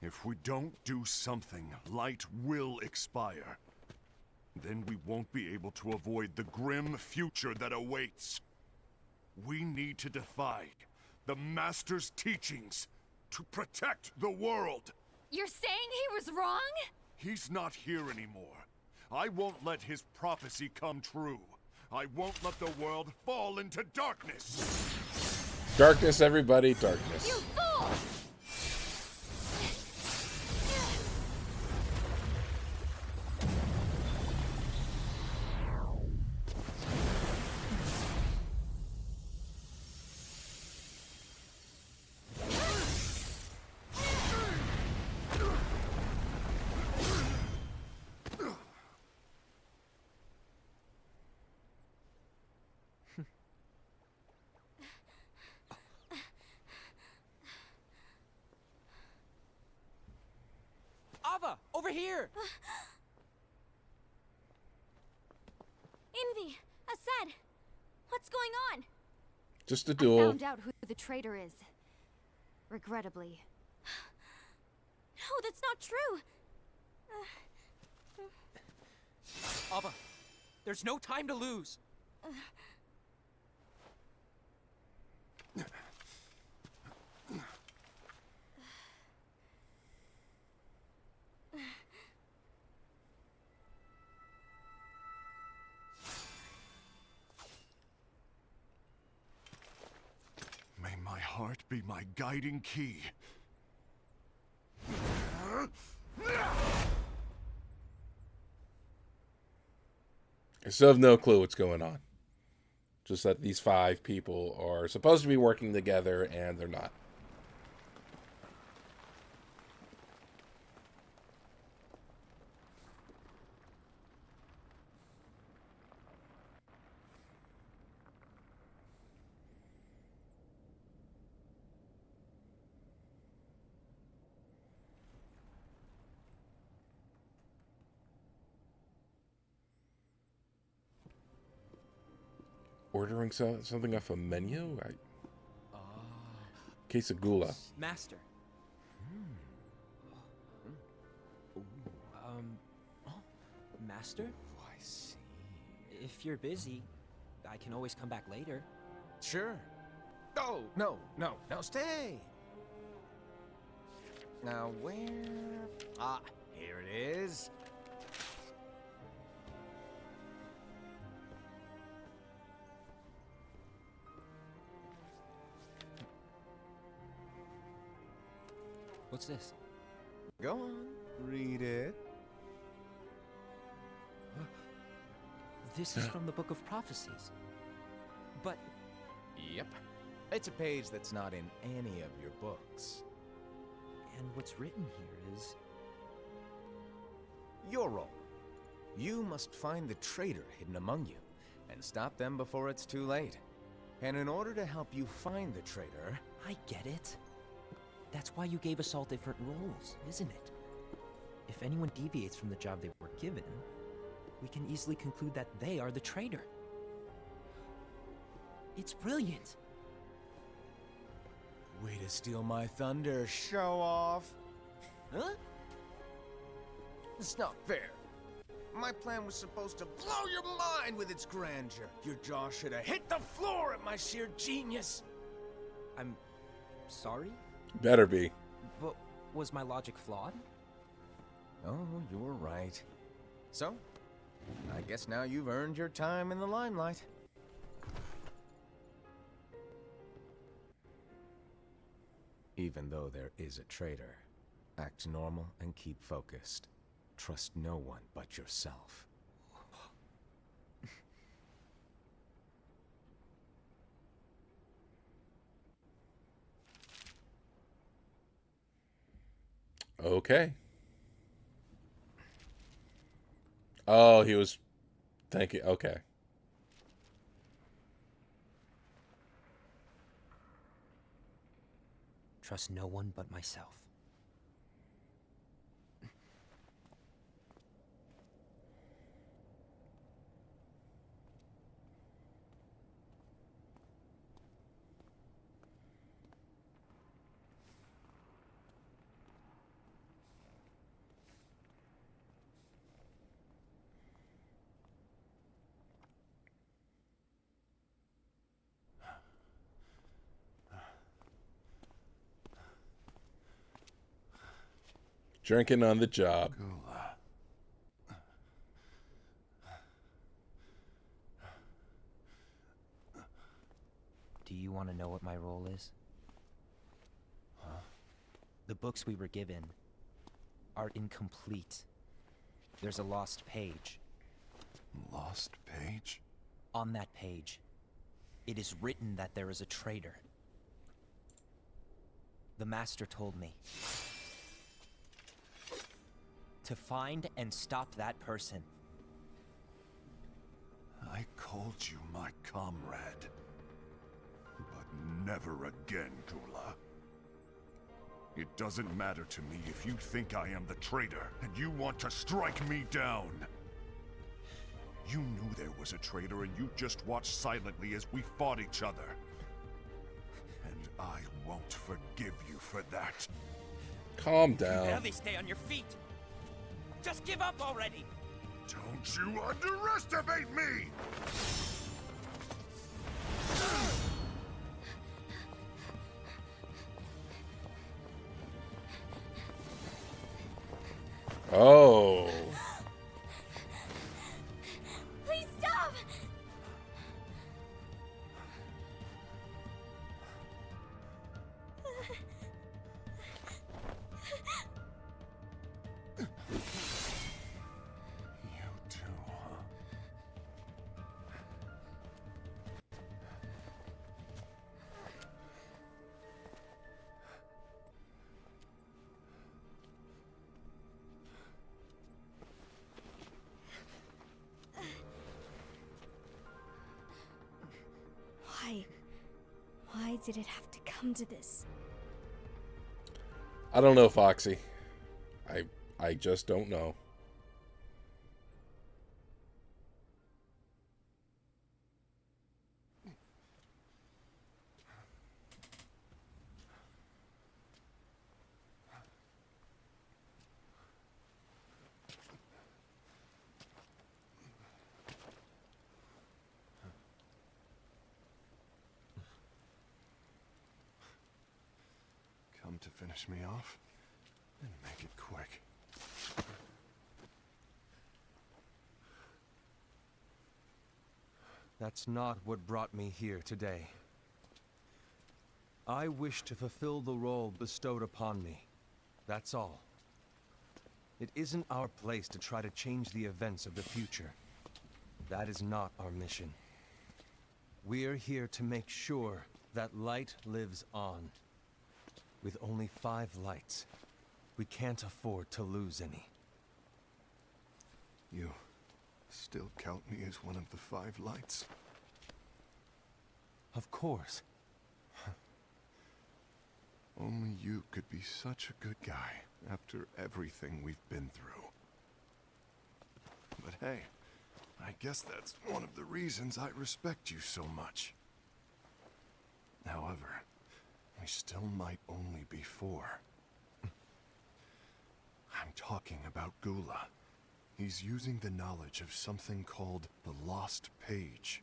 Speaker 7: If we don't do something, light will expire. Then we won't be able to avoid the grim future that awaits. We need to defy the Master's teachings to protect the world.
Speaker 5: You're saying he was wrong?
Speaker 7: He's not here anymore. I won't let his prophecy come true. I won't let the world fall into darkness.
Speaker 1: Darkness, everybody, darkness.
Speaker 5: You fool!
Speaker 6: Ava, over here!
Speaker 8: Envy! Asad! What's going on?
Speaker 1: Just a
Speaker 5: I
Speaker 1: duel.
Speaker 5: found out who the traitor is. Regrettably.
Speaker 8: No, that's not true!
Speaker 6: Ava, there's no time to lose.
Speaker 7: May my heart be my guiding key.
Speaker 1: I still have no clue what's going on. Just that these 5 people are supposed to be working together, and they're not. Ordering something off a menu? Case of gula.
Speaker 6: Master. Master?
Speaker 2: Oh, I see.
Speaker 6: If you're busy, I can always come back later.
Speaker 2: Sure. Oh, no, stay. Now, where? Ah, here it is.
Speaker 6: What's this?
Speaker 2: Go on, read it.
Speaker 6: This is from the Book of Prophecies. But
Speaker 2: Yep. It's a page that's not in any of your books.
Speaker 6: and what's written here is
Speaker 2: Your role. You must find the traitor hidden among you, and stop them before it's too late. And in order to help you find the traitor...
Speaker 6: I get it. That's why you gave us all different roles, isn't it? If anyone deviates from the job they were given, we can easily conclude that they are the traitor. It's brilliant.
Speaker 2: Way to steal my thunder, show off.
Speaker 6: Huh?
Speaker 2: It's not fair. My plan was supposed to blow your mind with its grandeur. Your jaw should have hit the floor at my sheer genius.
Speaker 6: I'm sorry,
Speaker 1: Better be.
Speaker 6: but was my logic flawed?
Speaker 2: Oh, you're right. So, I guess now you've earned your time in the limelight. Even though there is a traitor, act normal and keep focused. Trust no one but yourself.
Speaker 1: Okay. Oh, he was thinking. Okay.
Speaker 6: trust no one but myself.
Speaker 1: Drinking on the job.
Speaker 7: Gula.
Speaker 6: Do you want to know what my role is?
Speaker 7: Huh?
Speaker 6: The books we were given are incomplete. There's a lost page.
Speaker 7: Lost page?
Speaker 6: On that page, it is written that there is a traitor. The master told me to find and stop that person.
Speaker 7: I called you my comrade. But never again, Gula. It doesn't matter to me if you think I am the traitor, and you want to strike me down. You knew there was a traitor, and you just watched silently as we fought each other. And I won't forgive you for that.
Speaker 1: Calm
Speaker 6: You
Speaker 1: down.
Speaker 6: barely stay on your feet. Just give up already.
Speaker 7: Don't you underestimate me!
Speaker 1: Oh.
Speaker 8: Please stop!
Speaker 7: You too, huh?
Speaker 8: Why? Why did it have to come to this?
Speaker 1: I don't know, Foxy. I just don't know.
Speaker 7: Come to finish me off? Then make it quick.
Speaker 4: That's not what brought me here today. I wish to fulfill the role bestowed upon me. That's all. It isn't our place to try to change the events of the future. That is not our mission. We're here to make sure that light lives on. With only 5 lights, we can't afford to lose any.
Speaker 7: You still count me as one of the 5 lights?
Speaker 4: Of course.
Speaker 7: Only you could be such a good guy after everything we've been through. But hey, I guess that's one of the reasons I respect you so much. However, we still might only be 4. I'm talking about Gula. He's using the knowledge of something called the Lost Page.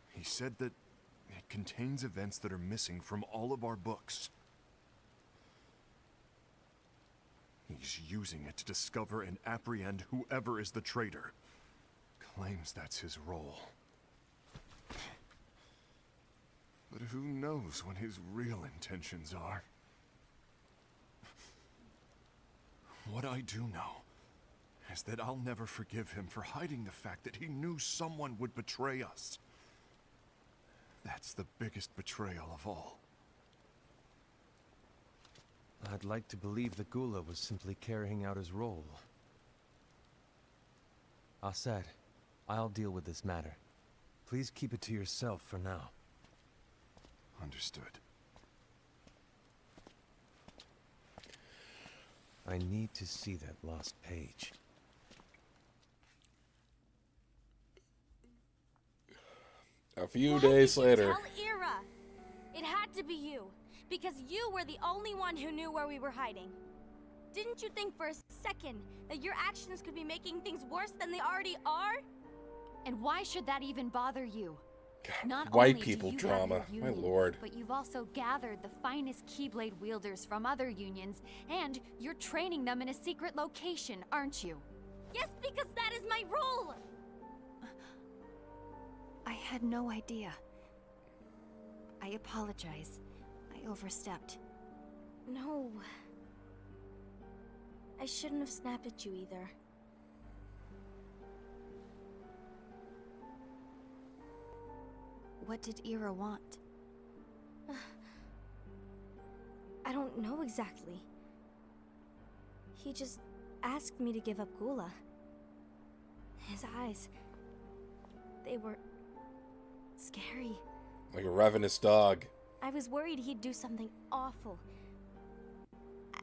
Speaker 7: He said that it contains events that are missing from all of our books. He's using it to discover and apprehend whoever is the traitor. Claims that's his role. But who knows what his real intentions are? What I do know is that I'll never forgive him for hiding the fact that he knew someone would betray us. That's the biggest betrayal of all.
Speaker 4: I'd like to believe that Gula was simply carrying out his role. Aset, I'll deal with this matter. Please keep it to yourself for now.
Speaker 7: Understood.
Speaker 4: I need to see that lost page.
Speaker 1: A few
Speaker 8: Why
Speaker 1: days
Speaker 8: did you
Speaker 1: later.
Speaker 8: Tell Ira. It had to be you, because you were the only one who knew where we were hiding. Didn't you think for a second that your actions could be making things worse than they already are?
Speaker 5: And why should that even bother you? Not
Speaker 1: White
Speaker 5: only
Speaker 1: people
Speaker 5: do you
Speaker 1: drama,
Speaker 5: have your
Speaker 1: my
Speaker 5: union,
Speaker 1: lord.
Speaker 5: but you've also gathered the finest Keyblade wielders from other unions, and you're training them in a secret location, aren't you?
Speaker 8: Yes, because that is my role!
Speaker 5: I had no idea. I apologize. I overstepped.
Speaker 8: No. I shouldn't have snapped at you either.
Speaker 5: What did Ira want?
Speaker 8: I don't know exactly. He just asked me to give up Gula. His eyes, they were scary.
Speaker 1: Like a ravenous dog.
Speaker 8: I was worried he'd do something awful.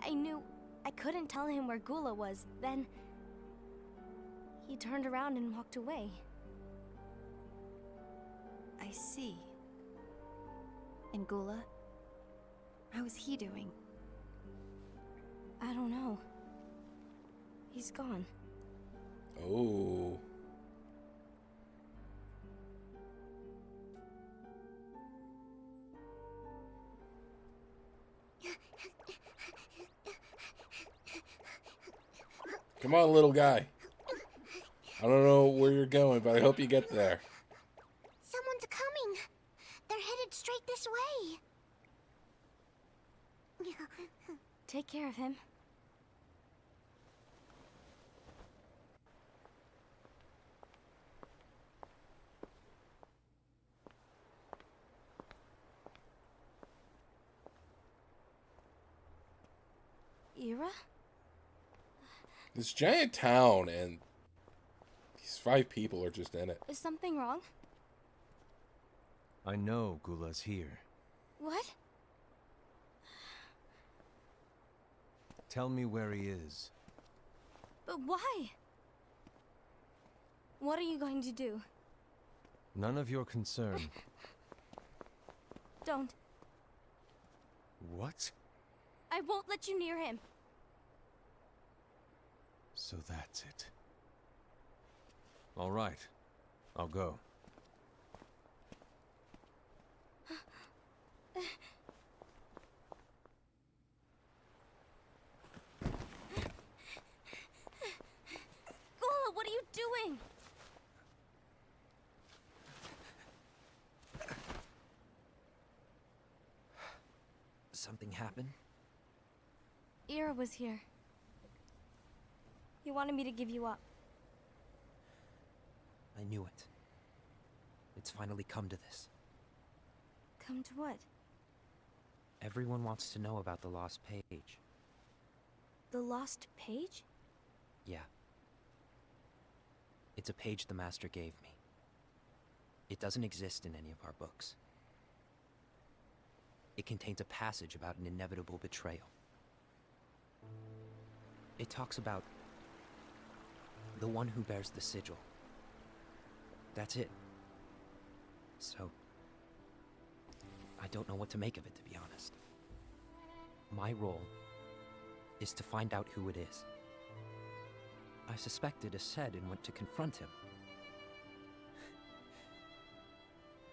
Speaker 8: I knew I couldn't tell him where Gula was. Then he turned around and walked away.
Speaker 5: I see. And Gula? How is he doing?
Speaker 8: I don't know. He's gone.
Speaker 1: Oh. Come on, little guy. I don't know where you're going, but I hope you get there.
Speaker 3: Someone's coming. They're headed straight this way.
Speaker 8: Take care of him. Ira?
Speaker 1: This giant town, and these 5 people are just in it.
Speaker 8: Is something wrong?
Speaker 4: I know Gula's here.
Speaker 8: What?
Speaker 4: Tell me where he is.
Speaker 8: But why? What are you going to do?
Speaker 4: None of your concern.
Speaker 8: Don't.
Speaker 4: What?
Speaker 8: I won't let you near him.
Speaker 4: So that's it. All right. I'll go.
Speaker 8: Gula, what are you doing?
Speaker 6: Something happened?
Speaker 8: Ira was here. He wanted me to give you up.
Speaker 6: I knew it. It's finally come to this.
Speaker 8: Come to what?
Speaker 6: Everyone wants to know about the lost page.
Speaker 8: The lost page?
Speaker 6: Yeah. It's a page the Master gave me. It doesn't exist in any of our books. It contains a passage about an inevitable betrayal. It talks about the one who bears the sigil. That's it. So, I don't know what to make of it, to be honest. My role is to find out who it is. I suspected Ased and went to confront him.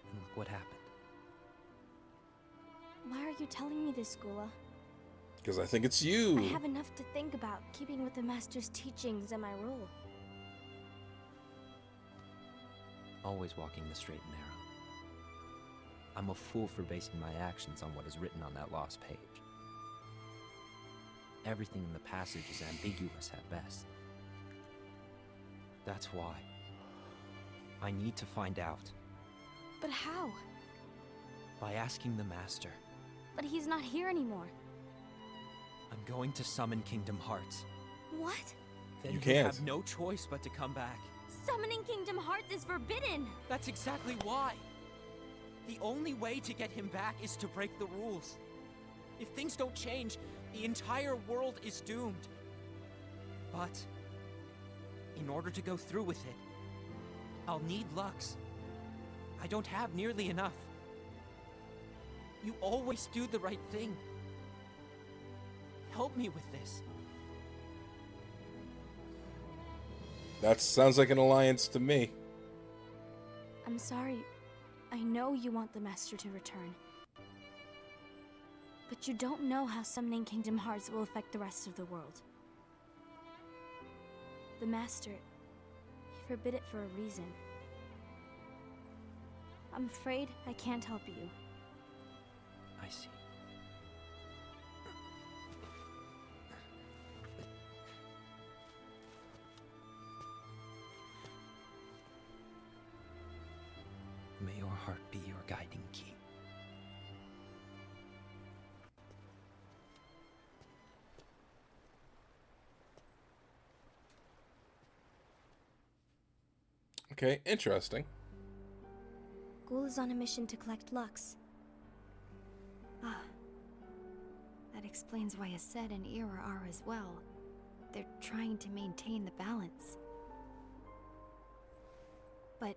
Speaker 6: And look what happened.
Speaker 8: Why are you telling me this, Gula?
Speaker 1: Because I think it's you.
Speaker 8: I have enough to think about, keeping with the Master's teachings and my role.
Speaker 6: Always walking the straight and narrow. I'm a fool for basing my actions on what is written on that lost page. Everything in the passage is ambiguous at best. That's why I need to find out.
Speaker 8: But how?
Speaker 6: By asking the Master.
Speaker 8: But he's not here anymore.
Speaker 6: I'm going to summon Kingdom Hearts.
Speaker 8: What?
Speaker 6: Then
Speaker 1: You
Speaker 6: you
Speaker 1: can't.
Speaker 6: have no choice but to come back.
Speaker 8: Summoning Kingdom Hearts is forbidden!
Speaker 6: That's exactly why. The only way to get him back is to break the rules. If things don't change, the entire world is doomed. But in order to go through with it, I'll need Lux. I don't have nearly enough. You always do the right thing. Help me with this.
Speaker 1: That sounds like an alliance to me.
Speaker 8: I'm sorry. I know you want the Master to return. But you don't know how summoning Kingdom Hearts will affect the rest of the world. The Master, he forbid it for a reason. I'm afraid I can't help you.
Speaker 6: I see. May your heart be your guiding key.
Speaker 1: Okay, interesting.
Speaker 8: Ghoul is on a mission to collect Lux.
Speaker 5: Ah. That explains why Aced and Ira are as well. They're trying to maintain the balance. But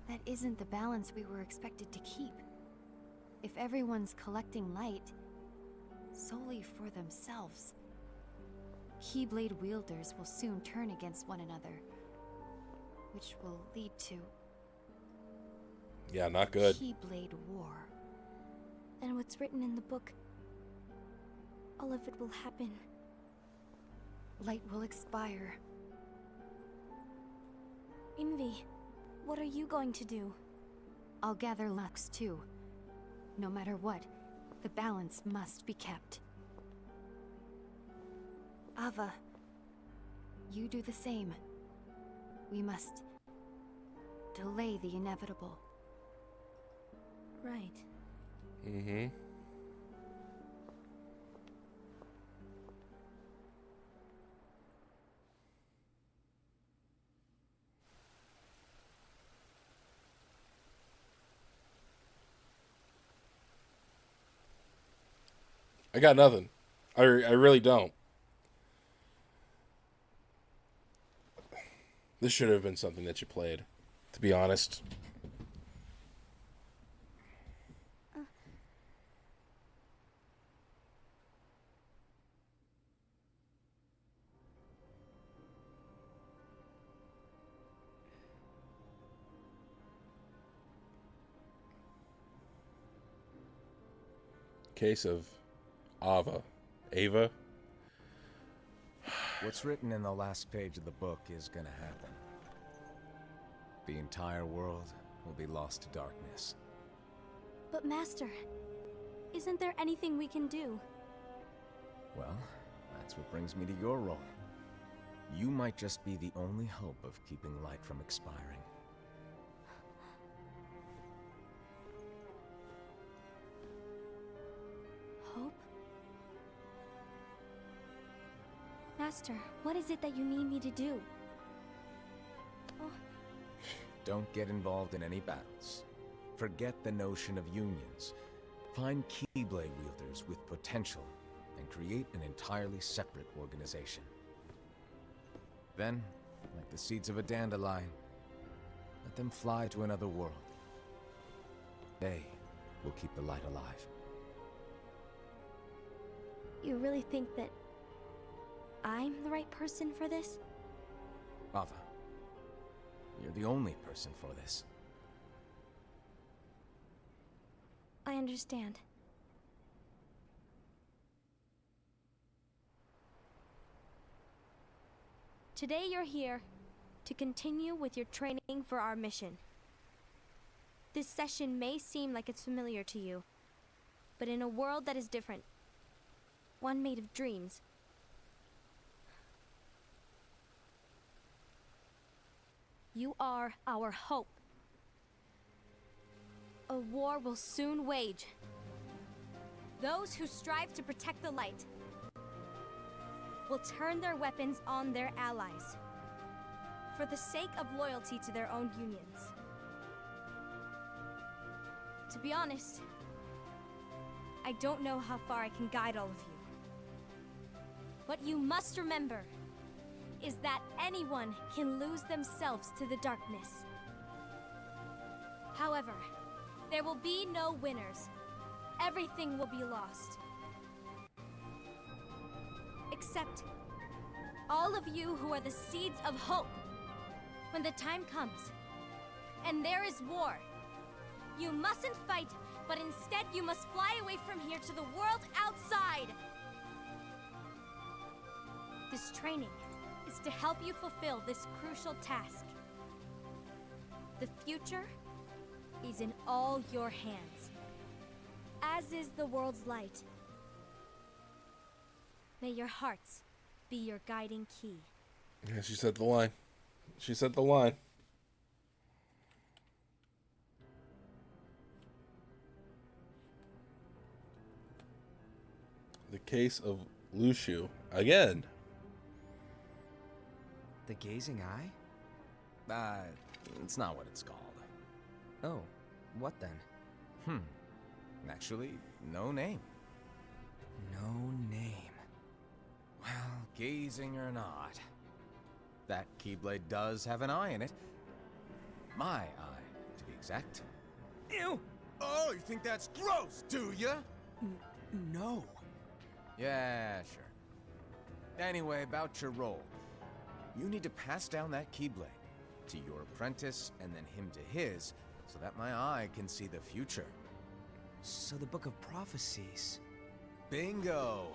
Speaker 5: that isn't the balance we were expected to keep. If everyone's collecting light solely for themselves, Keyblade wielders will soon turn against one another, which will lead to
Speaker 1: Yeah, not good.
Speaker 5: Keyblade War.
Speaker 8: And what's written in the book, all of it will happen.
Speaker 5: Light will expire.
Speaker 8: Envy, what are you going to do?
Speaker 5: I'll gather Lux too. No matter what, the balance must be kept. Ava, you do the same. We must delay the inevitable.
Speaker 8: Right.
Speaker 1: Mm-hmm. I got nothing. I really don't. This should have been something that you played, to be honest. Case of Ava.
Speaker 2: What's written in the last page of the book is gonna happen. The entire world will be lost to darkness.
Speaker 8: But Master, isn't there anything we can do?
Speaker 2: Well, that's what brings me to your role. You might just be the only hope of keeping light from expiring.
Speaker 8: Hope? Master, what is it that you need me to do? Oh,
Speaker 2: Don't get involved in any battles. Forget the notion of unions. Find Keyblade wielders with potential and create an entirely separate organization. Then, like the seeds of a dandelion, let them fly to another world. They will keep the light alive.
Speaker 8: you really think that I'm the right person for this?
Speaker 2: Ava, you're the only person for this.
Speaker 8: I understand. Today you're here to continue with your training for our mission. This session may seem like it's familiar to you, but in a world that is different, one made of dreams, you are our hope. A war will soon wage. Those who strive to protect the light will turn their weapons on their allies for the sake of loyalty to their own unions. To be honest, I don't know how far I can guide all of you. But you must remember, is that anyone can lose themselves to the darkness. However, there will be no winners. Everything will be lost. Except all of you who are the seeds of hope. When the time comes, and there is war, you mustn't fight, but instead you must fly away from here to the world outside. This training is to help you fulfill this crucial task. The future is in all your hands, as is the world's light. May your hearts be your guiding key.
Speaker 1: Yeah, she said the line. She said the line. The case of Lushu again.
Speaker 2: The gazing eye? It's not what it's called. Oh, what then? Actually, no name. No name. Well, gazing or not, that Keyblade does have an eye in it. My eye, to be exact. Ew! Oh, you think that's gross, do ya? No. Yeah, sure. Anyway, about your role. You need to pass down that Keyblade to your apprentice and then him to his, so that my eye can see the future.
Speaker 6: So the Book of Prophecies...
Speaker 2: Bingo!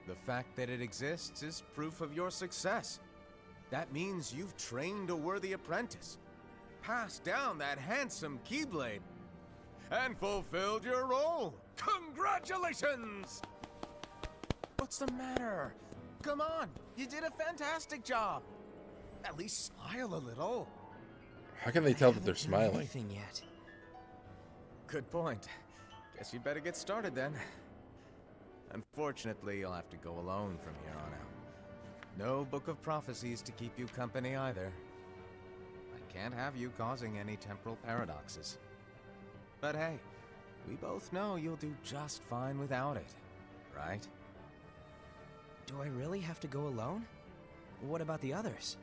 Speaker 2: The fact that it exists is proof of your success. That means you've trained a worthy apprentice, passed down that handsome Keyblade, and fulfilled your role. Congratulations! What's the matter? Come on, you did a fantastic job. At least smile a little.
Speaker 1: How can they tell that they're smiling?
Speaker 6: Anything yet?
Speaker 2: Good point. Guess you better get started then. Unfortunately, you'll have to go alone from here on out. No Book of Prophecies to keep you company either. I can't have you causing any temporal paradoxes. But hey, we both know you'll do just fine without it, right?
Speaker 6: Do I really have to go alone? What about the others?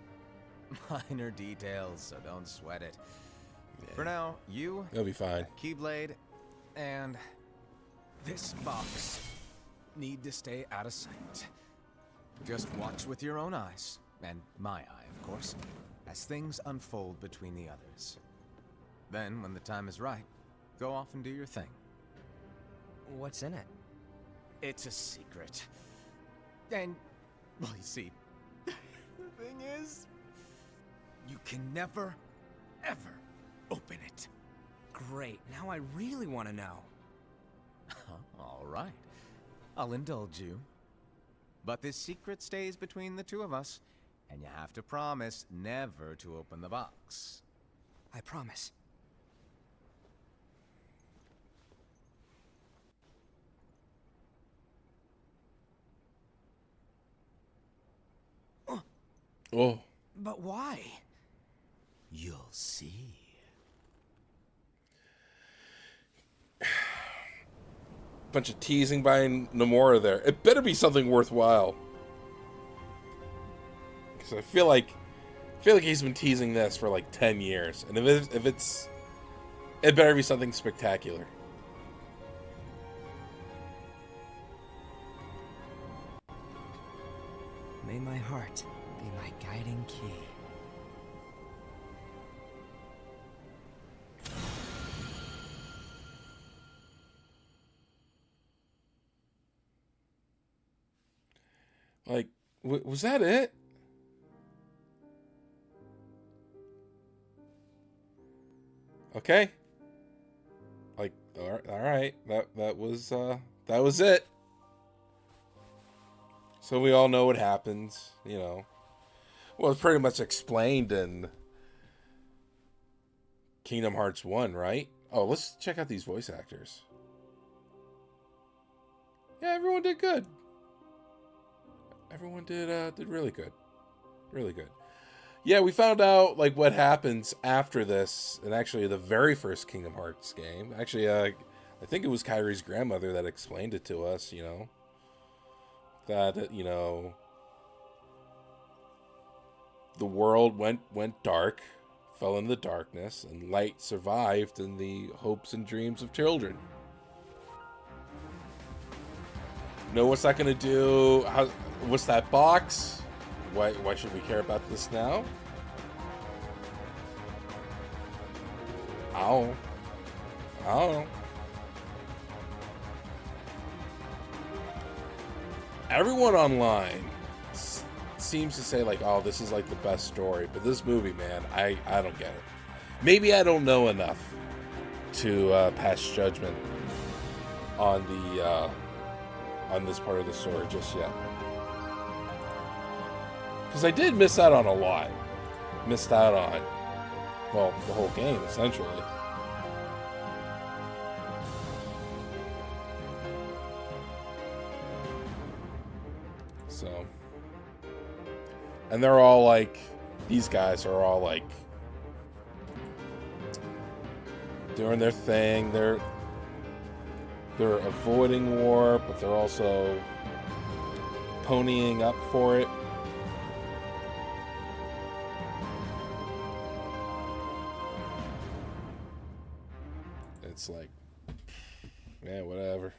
Speaker 2: Minor details, so don't sweat it. Yeah. For now, you,
Speaker 1: They'll be fine.
Speaker 2: Keyblade, and this box need to stay out of sight. Just watch with your own eyes, and my eye, of course, as things unfold between the others. Then, when the time is right, go off and do your thing.
Speaker 6: What's in it?
Speaker 2: It's a secret. And, well, you see, the thing is, you can never, ever open it.
Speaker 6: Great, now I really want to know.
Speaker 2: All right. I'll indulge you. But this secret stays between the two of us, and you have to promise never to open the box.
Speaker 6: I promise.
Speaker 1: Oh.
Speaker 6: But why?
Speaker 2: You'll see.
Speaker 1: Bunch of teasing by Nomura there. It better be something worthwhile. Because I feel like he's been teasing this for like 10 years. And if it's... It better be something spectacular.
Speaker 6: May my heart be my guiding key.
Speaker 1: Like, was that it? Okay. Like, all right. That was it. So we all know what happens, you know. Well, it's pretty much explained in Kingdom Hearts 1, right? Oh, let's check out these voice actors. Yeah, everyone did good. Everyone did really good. Really good. Yeah, we found out like what happens after this, and actually the very first Kingdom Hearts game. Actually, I think it was Kyrie's grandmother that explained it to us, you know. That, you know, the world went dark, fell in the darkness, and light survived in the hopes and dreams of children. No, what's that going to do? What's that box? Why should we care about this now? I don't know. Everyone online seems to say like, oh, this is like the best story, but this movie, man, I don't get it. Maybe I don't know enough to pass judgment on the on this part of the story just yet, because I did miss out on a lot. Missed out on, well, the whole game essentially. So, and they're all like, these guys are all like doing their thing. They're avoiding war, but they're also ponying up for it. It's like, man, whatever.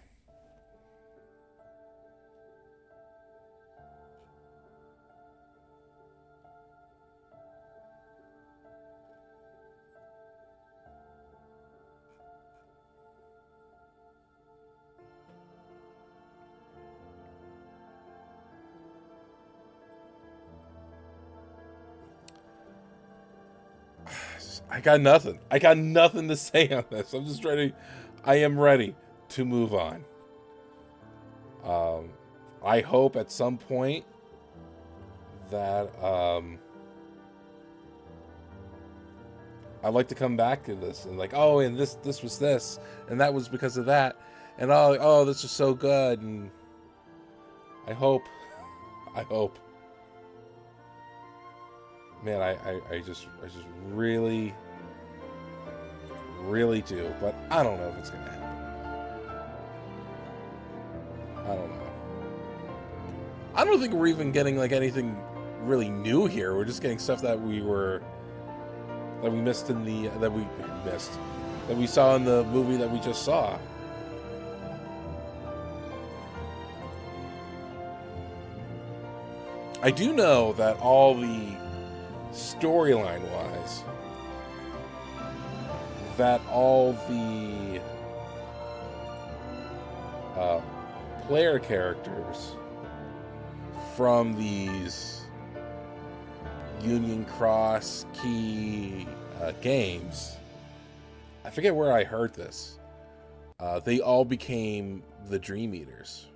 Speaker 1: I got nothing. I got nothing to say on this. I'm just ready. I am ready to move on. I hope at some point that I'd like to come back to this and like, oh, and this was this, and that was because of that, and oh, this was so good, and I hope. Man, I just really do, but I don't know if it's gonna happen. I don't know. I don't think we're even getting like anything really new here. We're just getting stuff that we missed in the that we saw in the movie that we just saw. I do know that all the storyline wise, that all the player characters from these Union Cross Key games, I forget where I heard this, they all became the Dream Eaters.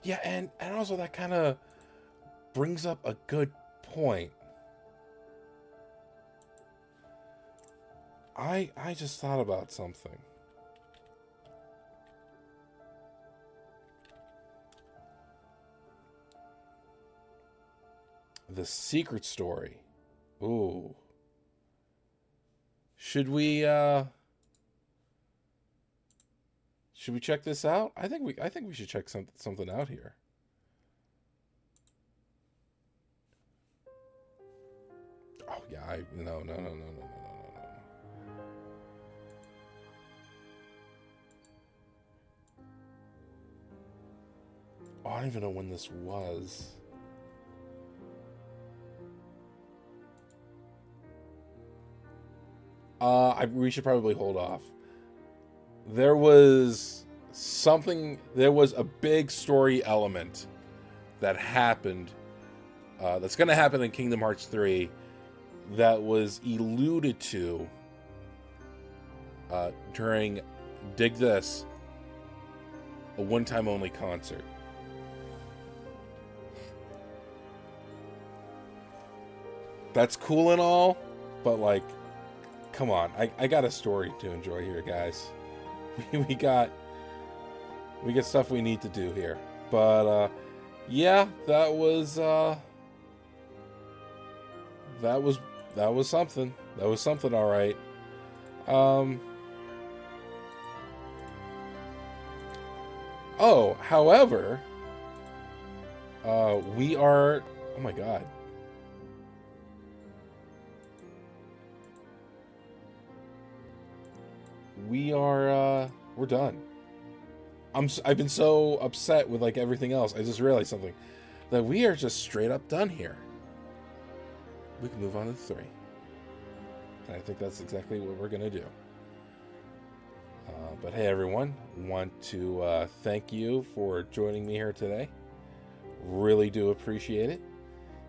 Speaker 1: Yeah, and also that kind of brings up a good point. I just thought about something. The secret story. Ooh. Should we check this out? I think we should check something out here. Oh yeah, no. Oh, I don't even know when this was. We should probably hold off. There was a big story element that happened, that's going to happen in Kingdom Hearts 3, that was alluded to during, dig this, a one-time only concert. That's cool and all, but like, come on, I got a story to enjoy here, guys. We got stuff we need to do here. But yeah, that was something. That was something, all right. Oh, however, We are... Oh my god. We're done. I've been so upset with like everything else. I just realized something. That we are just straight up done here. We can move on to 3. And I think that's exactly what we're going to do. But hey, everyone. Want to thank you for joining me here today. Really do appreciate it.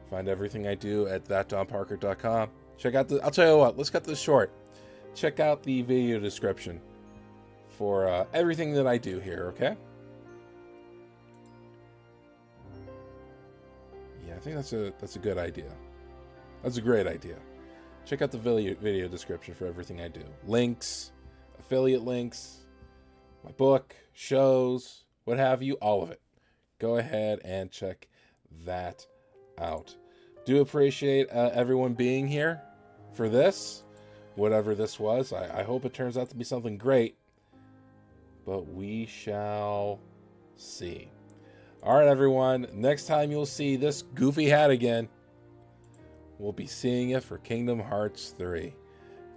Speaker 1: Find everything I do at thatdonparker.com. Check out I'll tell you what, let's cut this short. Check out the video description for everything that I do here, okay? Yeah, I think that's a good idea. That's a great idea. Check out the video description for everything I do. Links, affiliate links, my book, shows, what have you, all of it. Go ahead and check that out. Do appreciate everyone being here for this, whatever this was. I hope it turns out to be something great, but we shall see. All right, everyone. Next time you'll see this goofy hat again, we'll be seeing it for Kingdom Hearts 3.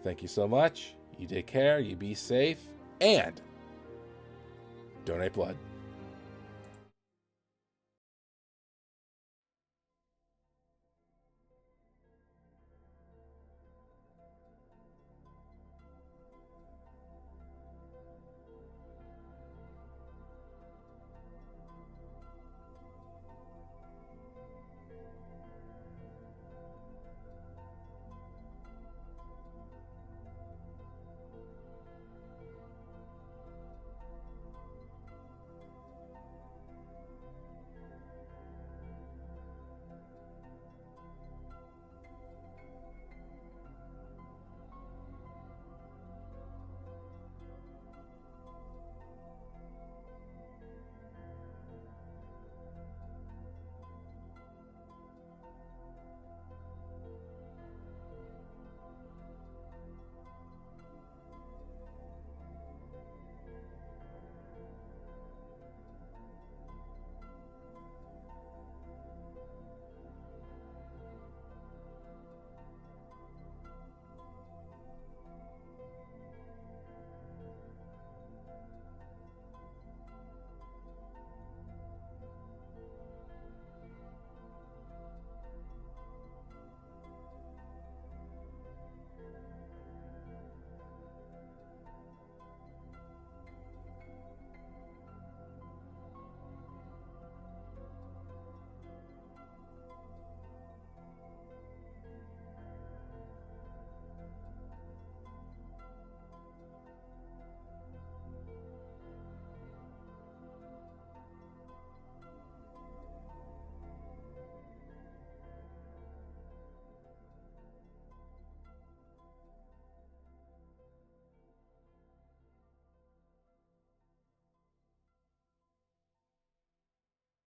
Speaker 1: Thank you so much. You take care. You be safe. And donate blood.